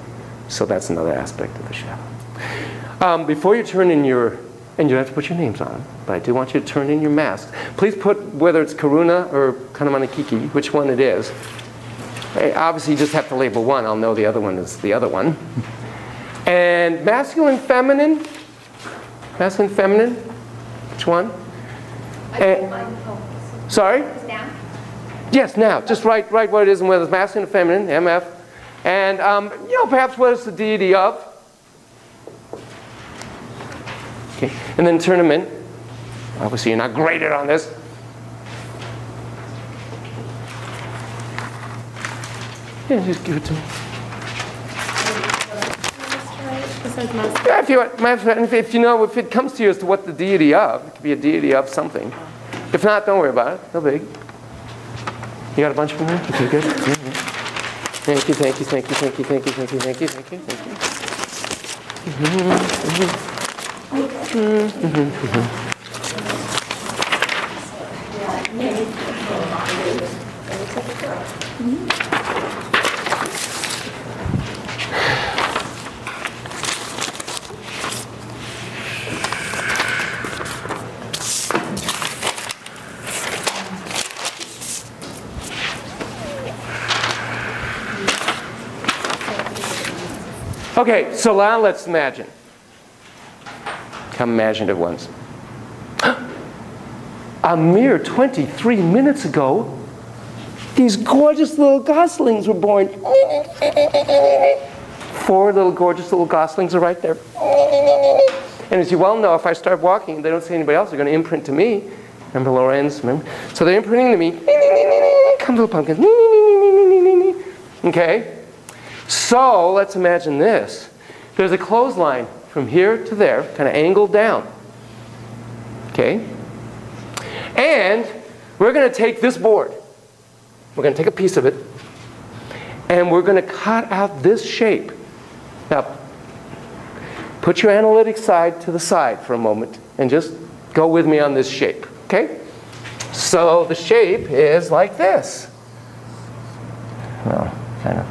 A: So that's another aspect of the shadow. Before you turn in your, and you don't have to put your names on, but I do want you to turn in your masks. Please put, whether it's Karuna or Kanamanakiki, which one it is. Obviously you just have to label one. I'll know the other one is the other one. And masculine, feminine, which one? Sorry? Yes, now. Just write what it is and whether it's masculine or feminine, MF. And, you know, perhaps what is the deity of. Okay, and then turn them in. Obviously, you're not graded on this. Yeah, just give it to me. Yeah, if you know, if it comes to you as to what the deity of, it could be a deity of something. If not, don't worry about it. No big. You got a bunch of them there? Okay, good. Yeah, yeah. Thank you, thank you, thank you, thank you, thank you, thank you, thank you, thank you, thank you. Okay, so now let's imagine. Come imaginative ones. A mere 23 minutes ago, these gorgeous little goslings were born. 4 little gorgeous little goslings are right there. And as you well know, if I start walking and they don't see anybody else, they're going to imprint to me. Remember Lorenz? Remember? So they're imprinting to me. Come little pumpkins. Okay? So let's imagine this. There's a clothesline from here to there, kind of angled down. Okay? And we're going to take this board. We're going to take a piece of it. And we're going to cut out this shape. Now, put your analytic side to the side for a moment and just go with me on this shape. Okay? So the shape is like this. Well, kind of.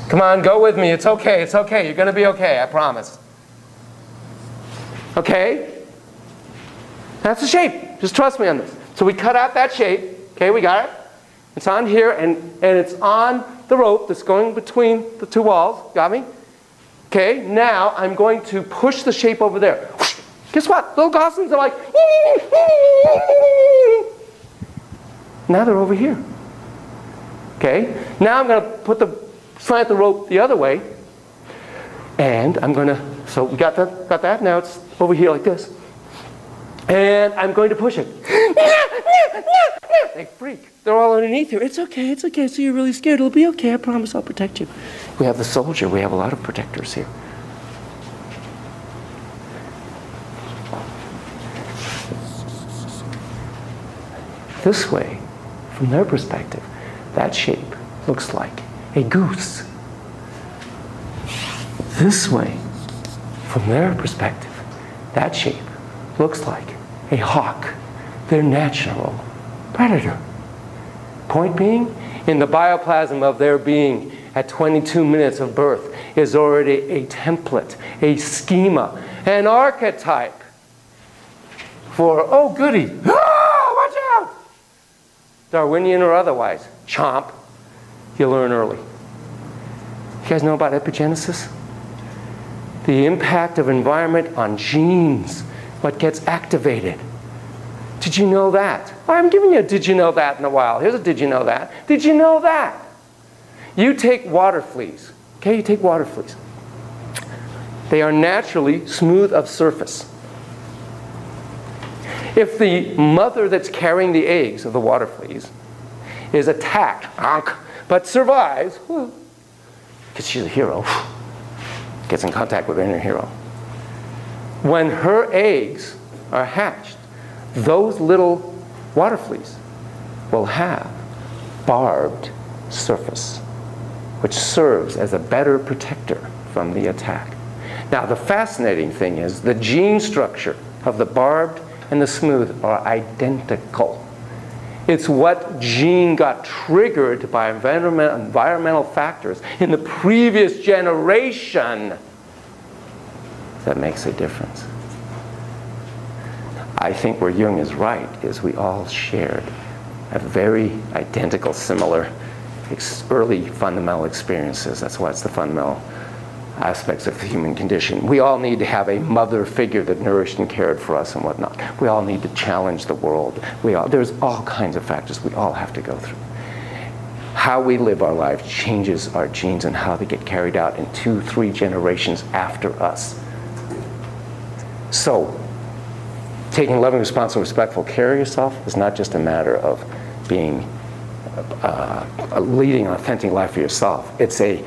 A: Come on, go with me. It's okay. It's okay. You're going to be okay. I promise. Okay? That's the shape. Just trust me on this. So we cut out that shape. Okay, we got it. It's on here, and it's on the rope that's going between the 2 walls. Got me? Okay, now I'm going to push the shape over there. Guess what? Little goslings are like, now they're over here. Okay, now I'm going to slant the rope the other way, and I'm going to, so we got that, now it's over here like this. And I'm going to push it. They freak. They're all underneath here. It's okay, so you're really scared. It'll be okay, I promise I'll protect you. We have the soldier, we have a lot of protectors here. This way, from their perspective, that shape looks like a goose. This way, from their perspective, that shape looks like a hawk, their natural predator. Point being, in the bioplasm of their being at 22 minutes of birth is already a template, a schema, an archetype for, oh goody, watch out! Darwinian or otherwise, chomp, you learn early. You guys know about epigenesis? The impact of environment on genes, what gets activated. Did you know that? I haven't given you a did you know that in a while. Here's a did you know that. Did you know that? You take water fleas. Okay, you take water fleas. They are naturally smooth of surface. If the mother that's carrying the eggs of the water fleas is attacked, but survives, because she's a hero, gets in contact with her inner hero. When her eggs are hatched, those little water fleas will have barbed surface, which serves as a better protector from the attack. Now, the fascinating thing is the gene structure of the barbed and the smooth are identical. It's what gene got triggered by environmental factors in the previous generation that makes a difference. I think where Jung is right is we all shared a very identical, similar early fundamental experiences. That's why it's the fundamental aspects of the human condition. We all need to have a mother figure that nourished and cared for us and whatnot. We all need to challenge the world. There's all kinds of factors we all have to go through. How we live our lives changes our genes and how they get carried out in 2-3 generations after us. So, taking loving, responsible, respectful care of yourself is not just a matter of being leading an authentic life for yourself. It's a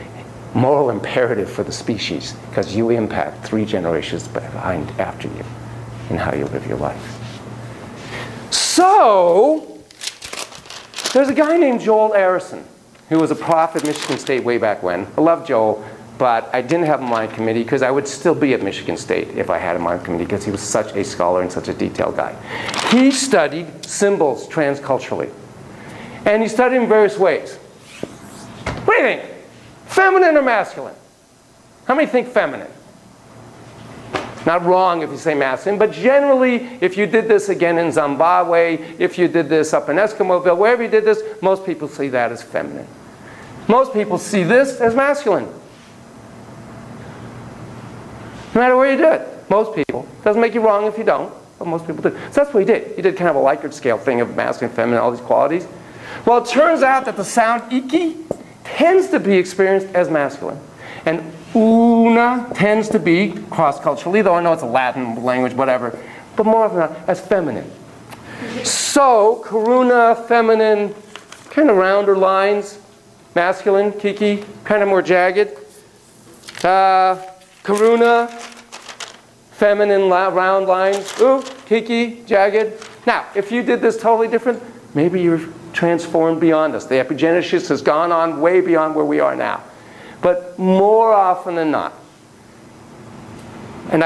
A: moral imperative for the species, because you impact 3 generations behind after you in how you live your life. So, there's a guy named Joel Arison, who was a prof at Michigan State way back when. I love Joel, but I didn't have him on my committee because I would still be at Michigan State if I had him on my committee, because he was such a scholar and such a detailed guy. He studied symbols transculturally. And he studied in various ways. What do you think? Feminine or masculine? How many think feminine? Not wrong if you say masculine, but generally, if you did this again in Zimbabwe, if you did this up in Eskimo'ville, wherever you did this, most people see that as feminine. Most people see this as masculine. No matter where you do it. Most people. Doesn't make you wrong if you don't, but most people do. So that's what he did. He did kind of a Likert scale thing of masculine, feminine, all these qualities. Well, it turns out that the sound iki tends to be experienced as masculine. And una tends to be cross-culturally, though I know it's a Latin language, whatever, but more often not, as feminine. So, karuna, feminine, kind of rounder lines, masculine, kiki, kind of more jagged. Karuna, feminine, round lines, kiki, jagged. Now, if you did this totally different, maybe you're transformed beyond us. The epigenesis has gone on way beyond where we are now. But more often than not, and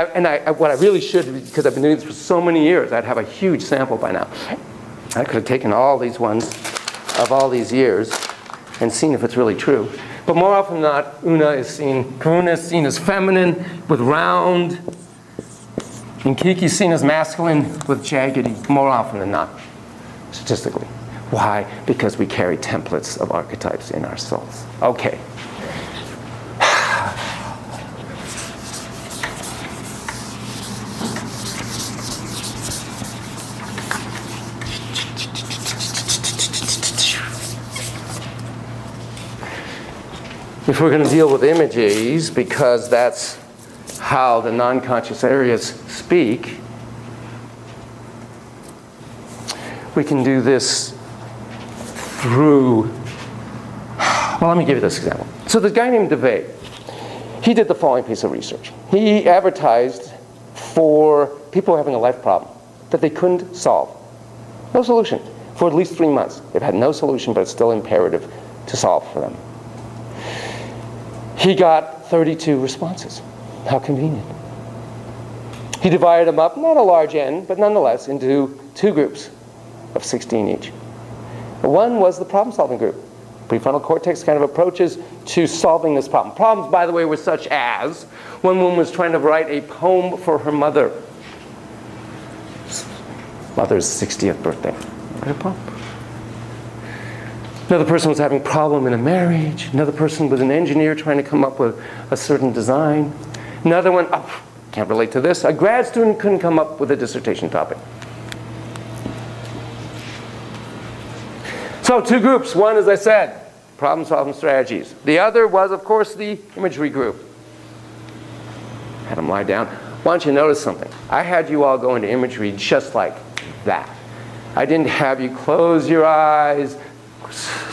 A: what I really should, because I've been doing this for so many years, I'd have a huge sample by now. I could have taken all these ones of all these years and seen if it's really true. But more often than not, karuna is seen as feminine with round, and kiki is seen as masculine with jaggedy, more often than not, statistically. Why? Because we carry templates of archetypes in our souls. Okay. If we're going to deal with images, because that's how the non-conscious areas speak, we can do this through, well, let me give you this example. So the guy named DeVay, he did the following piece of research. He advertised for people having a life problem that they couldn't solve. No solution for at least 3 months. They've had no solution, but it's still imperative to solve for them. He got 32 responses. How convenient. He divided them up, not a large N, but nonetheless, into 2 groups of 16 each. One was the problem-solving group. Prefrontal cortex kind of approaches to solving this problem. Problems, by the way, were such as one woman was trying to write a poem for her mother. Mother's 60th birthday. Write a poem. Another person was having a problem in a marriage. Another person was an engineer trying to come up with a certain design. Another one, oh, can't relate to this. A grad student couldn't come up with a dissertation topic. So 2 groups. One, as I said, problem-solving strategies. The other was, of course, the imagery group. Had them lie down. Why don't you notice something? I had you all go into imagery just like that. I didn't have you close your eyes,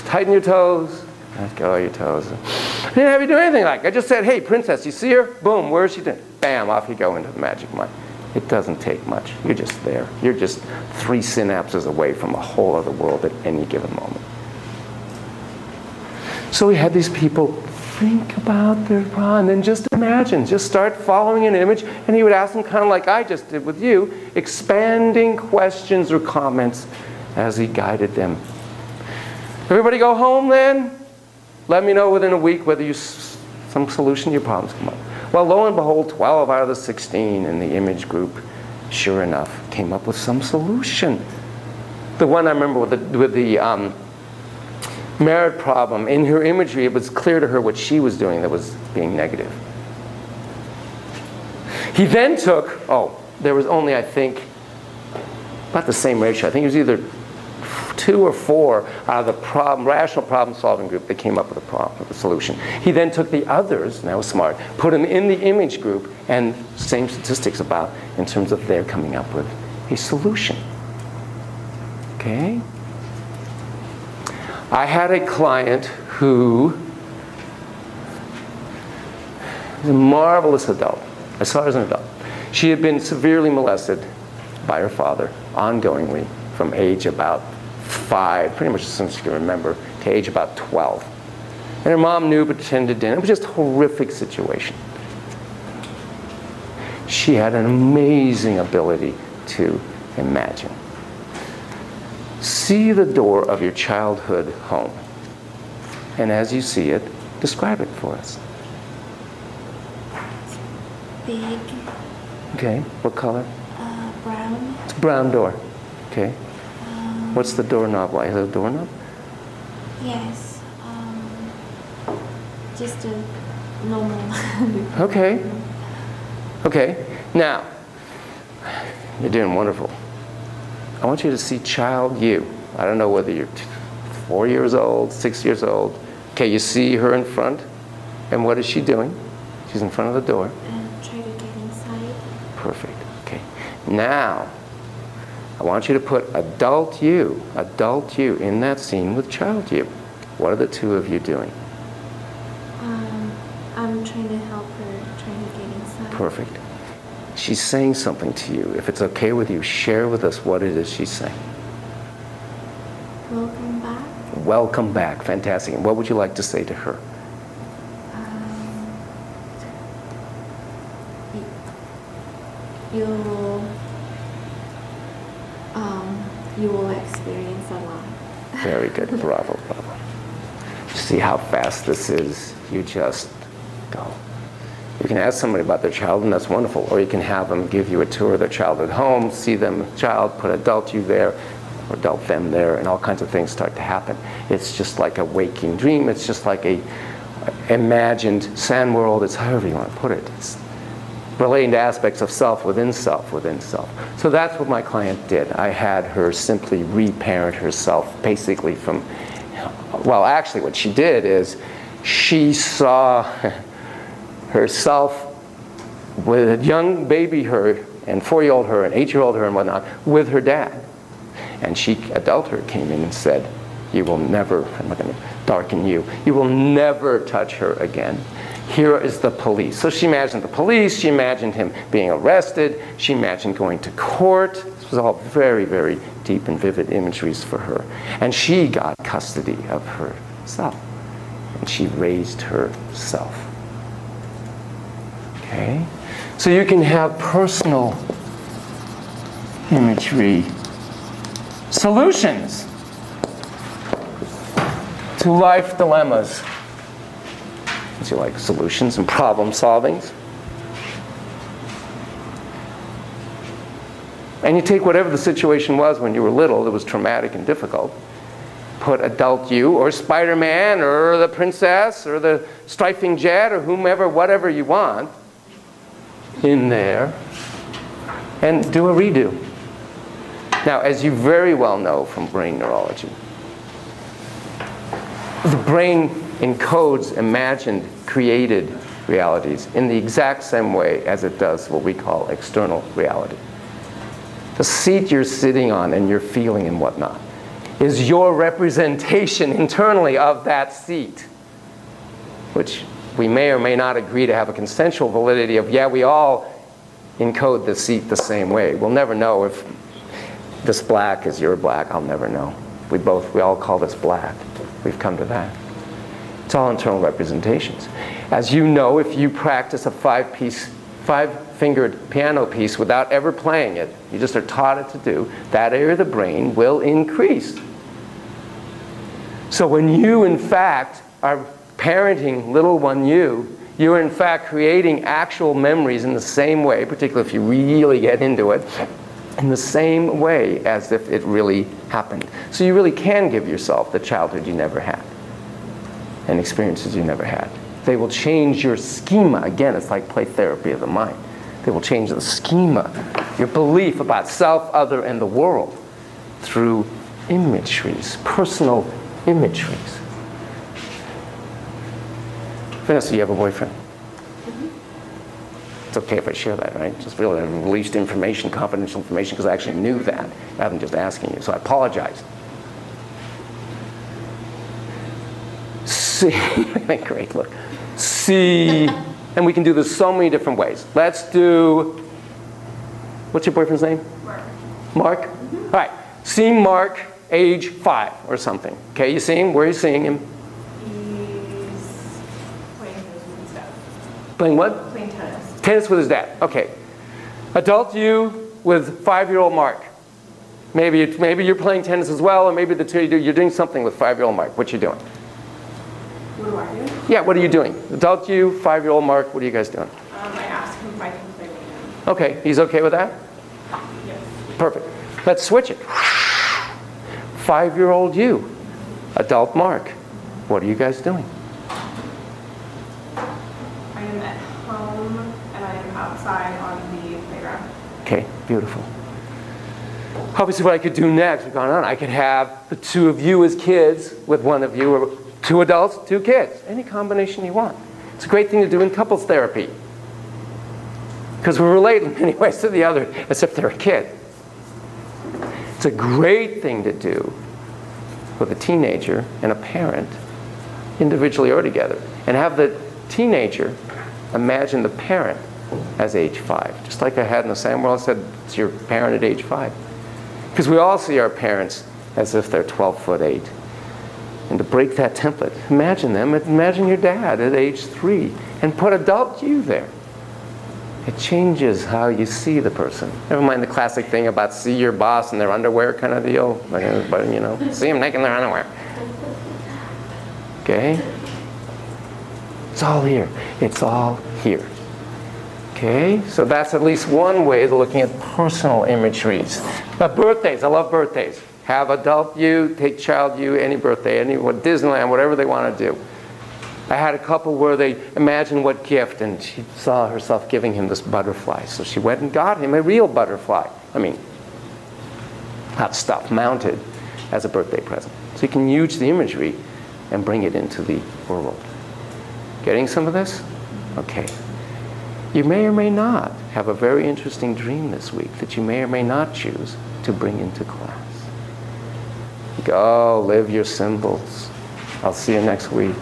A: tighten your toes, let go of your toes. I didn't have you do anything like that. I just said, hey, princess, you see her? Boom, where is she doing? Bam, off you go into the magic mind. It doesn't take much. You're just there. You're just 3 synapses away from a whole other world at any given moment. So we had these people think about their problem, and then just imagine, just start following an image, and he would ask them kind of like I just did with you, expanding questions or comments as he guided them. Everybody go home then? Let me know within a week whether some solution to your problems come up. Well, lo and behold, 12 out of the 16 in the image group, sure enough, came up with some solution. The one I remember with the merit problem, in her imagery, it was clear to her what she was doing that was being negative. He then took, there was only, I think, about the same ratio. I think it was either 2 or 4 out of the rational problem-solving group that came up with a solution. He then took the others, and that was smart, put them in the image group, and same statistics about in terms of their coming up with a solution. Okay? I had a client who was a marvelous adult. I saw her as an adult. She had been severely molested by her father, ongoingly, from age about 5, pretty much since she can remember, to age about 12. And her mom knew but pretended didn't. It was just a horrific situation. She had an amazing ability to imagine. See the door of your childhood home. And as you see it, describe it for us.
B: Big.
A: Okay, what color?
B: Brown.
A: It's a brown door. Okay. What's the doorknob like? Is it a doorknob?
B: Yes. Just a normal.
A: Okay. Okay. Now, you're doing wonderful. I want you to see child you. I don't know whether you're 4 years old, 6 years old. Okay, you see her in front. And what is she doing? She's in front of the door.
B: Try to get inside.
A: Perfect. Okay. Now, I want you to put adult you in that scene with child you. What are the 2 of you doing?
B: I'm trying to help her, trying to get inside.
A: Perfect. She's saying something to you. If it's okay with you, share with us what it is she's saying.
B: Welcome back.
A: Welcome back. Fantastic. And what would you like to say to her?
B: You will experience a lot.
A: Very good. Bravo, bravo. See how fast this is? You just go. You can ask somebody about their child, and that's wonderful. Or you can have them give you a tour of their childhood home, see them, child, put adult you there, or adult them there, and all kinds of things start to happen. It's just like a waking dream. It's just like a imagined sand world. It's however you want to put it. It's relating to aspects of self within self within self. So that's what my client did. I had her simply reparent herself basically from, well, actually what she did is she saw herself with a young baby her and 4-year-old her and 8-year-old her and whatnot with her dad. And she, adult her, came in and said, you will never, I'm not going to darken you, you will never touch her again. Here is the police. So she imagined the police, she imagined him being arrested, she imagined going to court. This was all very, very deep and vivid imageries for her. And she got custody of herself. And she raised herself. Okay? So you can have personal imagery solutions to to life dilemmas. So you like solutions and problem solvings. And you take whatever the situation was when you were little that was traumatic and difficult, put adult you or Spider-Man or the princess or the striping jet or whomever, whatever you want, in there and do a redo. Now, as you very well know from brain neurology, the brain encodes imagined, created realities in the exact same way as it does what we call external reality. The seat you're sitting on and you're feeling and whatnot is your representation internally of that seat, which we may or may not agree to have a consensual validity of, yeah, we all encode the seat the same way. We'll never know if this black is your black.5 never know. We all call this black. We've come to that. It's all internal representations. As you know, if you practice a 5-fingered piano piece without ever playing it, you just are taught it to do, that area of the brain will increase. So when you, in fact, are parenting little one you're in fact creating actual memories in the same way, particularly if you really get into it, in the same way as if it really happened. So you really can give yourself the childhood you never had and experiences you never had. They will change your schema. Again, it's like play therapy of the mind. They will change the schema, your belief about self, other, and the world through imageries, personal imageries. Vanessa, you have a boyfriend? It's okay if I share that, right? Just really released information, confidential information, because I actually knew that rather than just asking you. So I apologize. See, great, look. See, and we can do this so many different ways. Let's do, what's your boyfriend's name? Mark. Mark? Mm-hmm. All right, see Mark, age 5 or something. Okay, you see him? Where are you seeing him?
O: He's playing tennis with his dad.
A: Playing what?
O: Playing tennis.
A: Tennis with his dad. Okay. Adult you with 5-year-old Mark. Maybe you're playing tennis as well, or maybe the two of you, you're doing something with 5-year-old Mark. What you doing?
O: What am I doing?
A: Yeah, what are you doing? Adult you, 5-year-old Mark, what are you guys doing?
O: I asked him if I can play with him.
A: Okay, he's okay with that?
O: Yes.
A: Perfect. Let's switch it. 5-year-old you, adult Mark, what are you guys doing?
O: I am at home and I am outside on the playground.
A: Okay, beautiful. Obviously what I could do next, we've gone on, I could have the two of you as kids with one of you, or 2 adults, 2 kids. Any combination you want. It's a great thing to do in couples therapy, because we relate in many ways to the other as if they're a kid. It's a great thing to do with a teenager and a parent, individually or together, and have the teenager imagine the parent as age 5. Just like I had in the same world, I said, it's your parent at age 5. Because we all see our parents as if they're 12'8". And to break that template, imagine them, imagine your dad at age 3, and put adult you there. It changes how you see the person. Never mind the classic thing about see your boss in their underwear kind of deal, but you know, see them naked in their underwear. Okay? It's all here. It's all here. Okay? So that's at least one way of looking at personal imageries. But birthdays, I love birthdays. Have adult you, take child you, any birthday, any Disneyland, whatever they want to do. I had a couple where they imagined what gift, and she saw herself giving him this butterfly. So she went and got him a real butterfly. I mean, not stuff, mounted as a birthday present. So you can use the imagery and bring it into the world. Getting some of this? Okay. You may or may not have a very interesting dream this week that you may or may not choose to bring into class. Go live your symbols. I'll see you next week.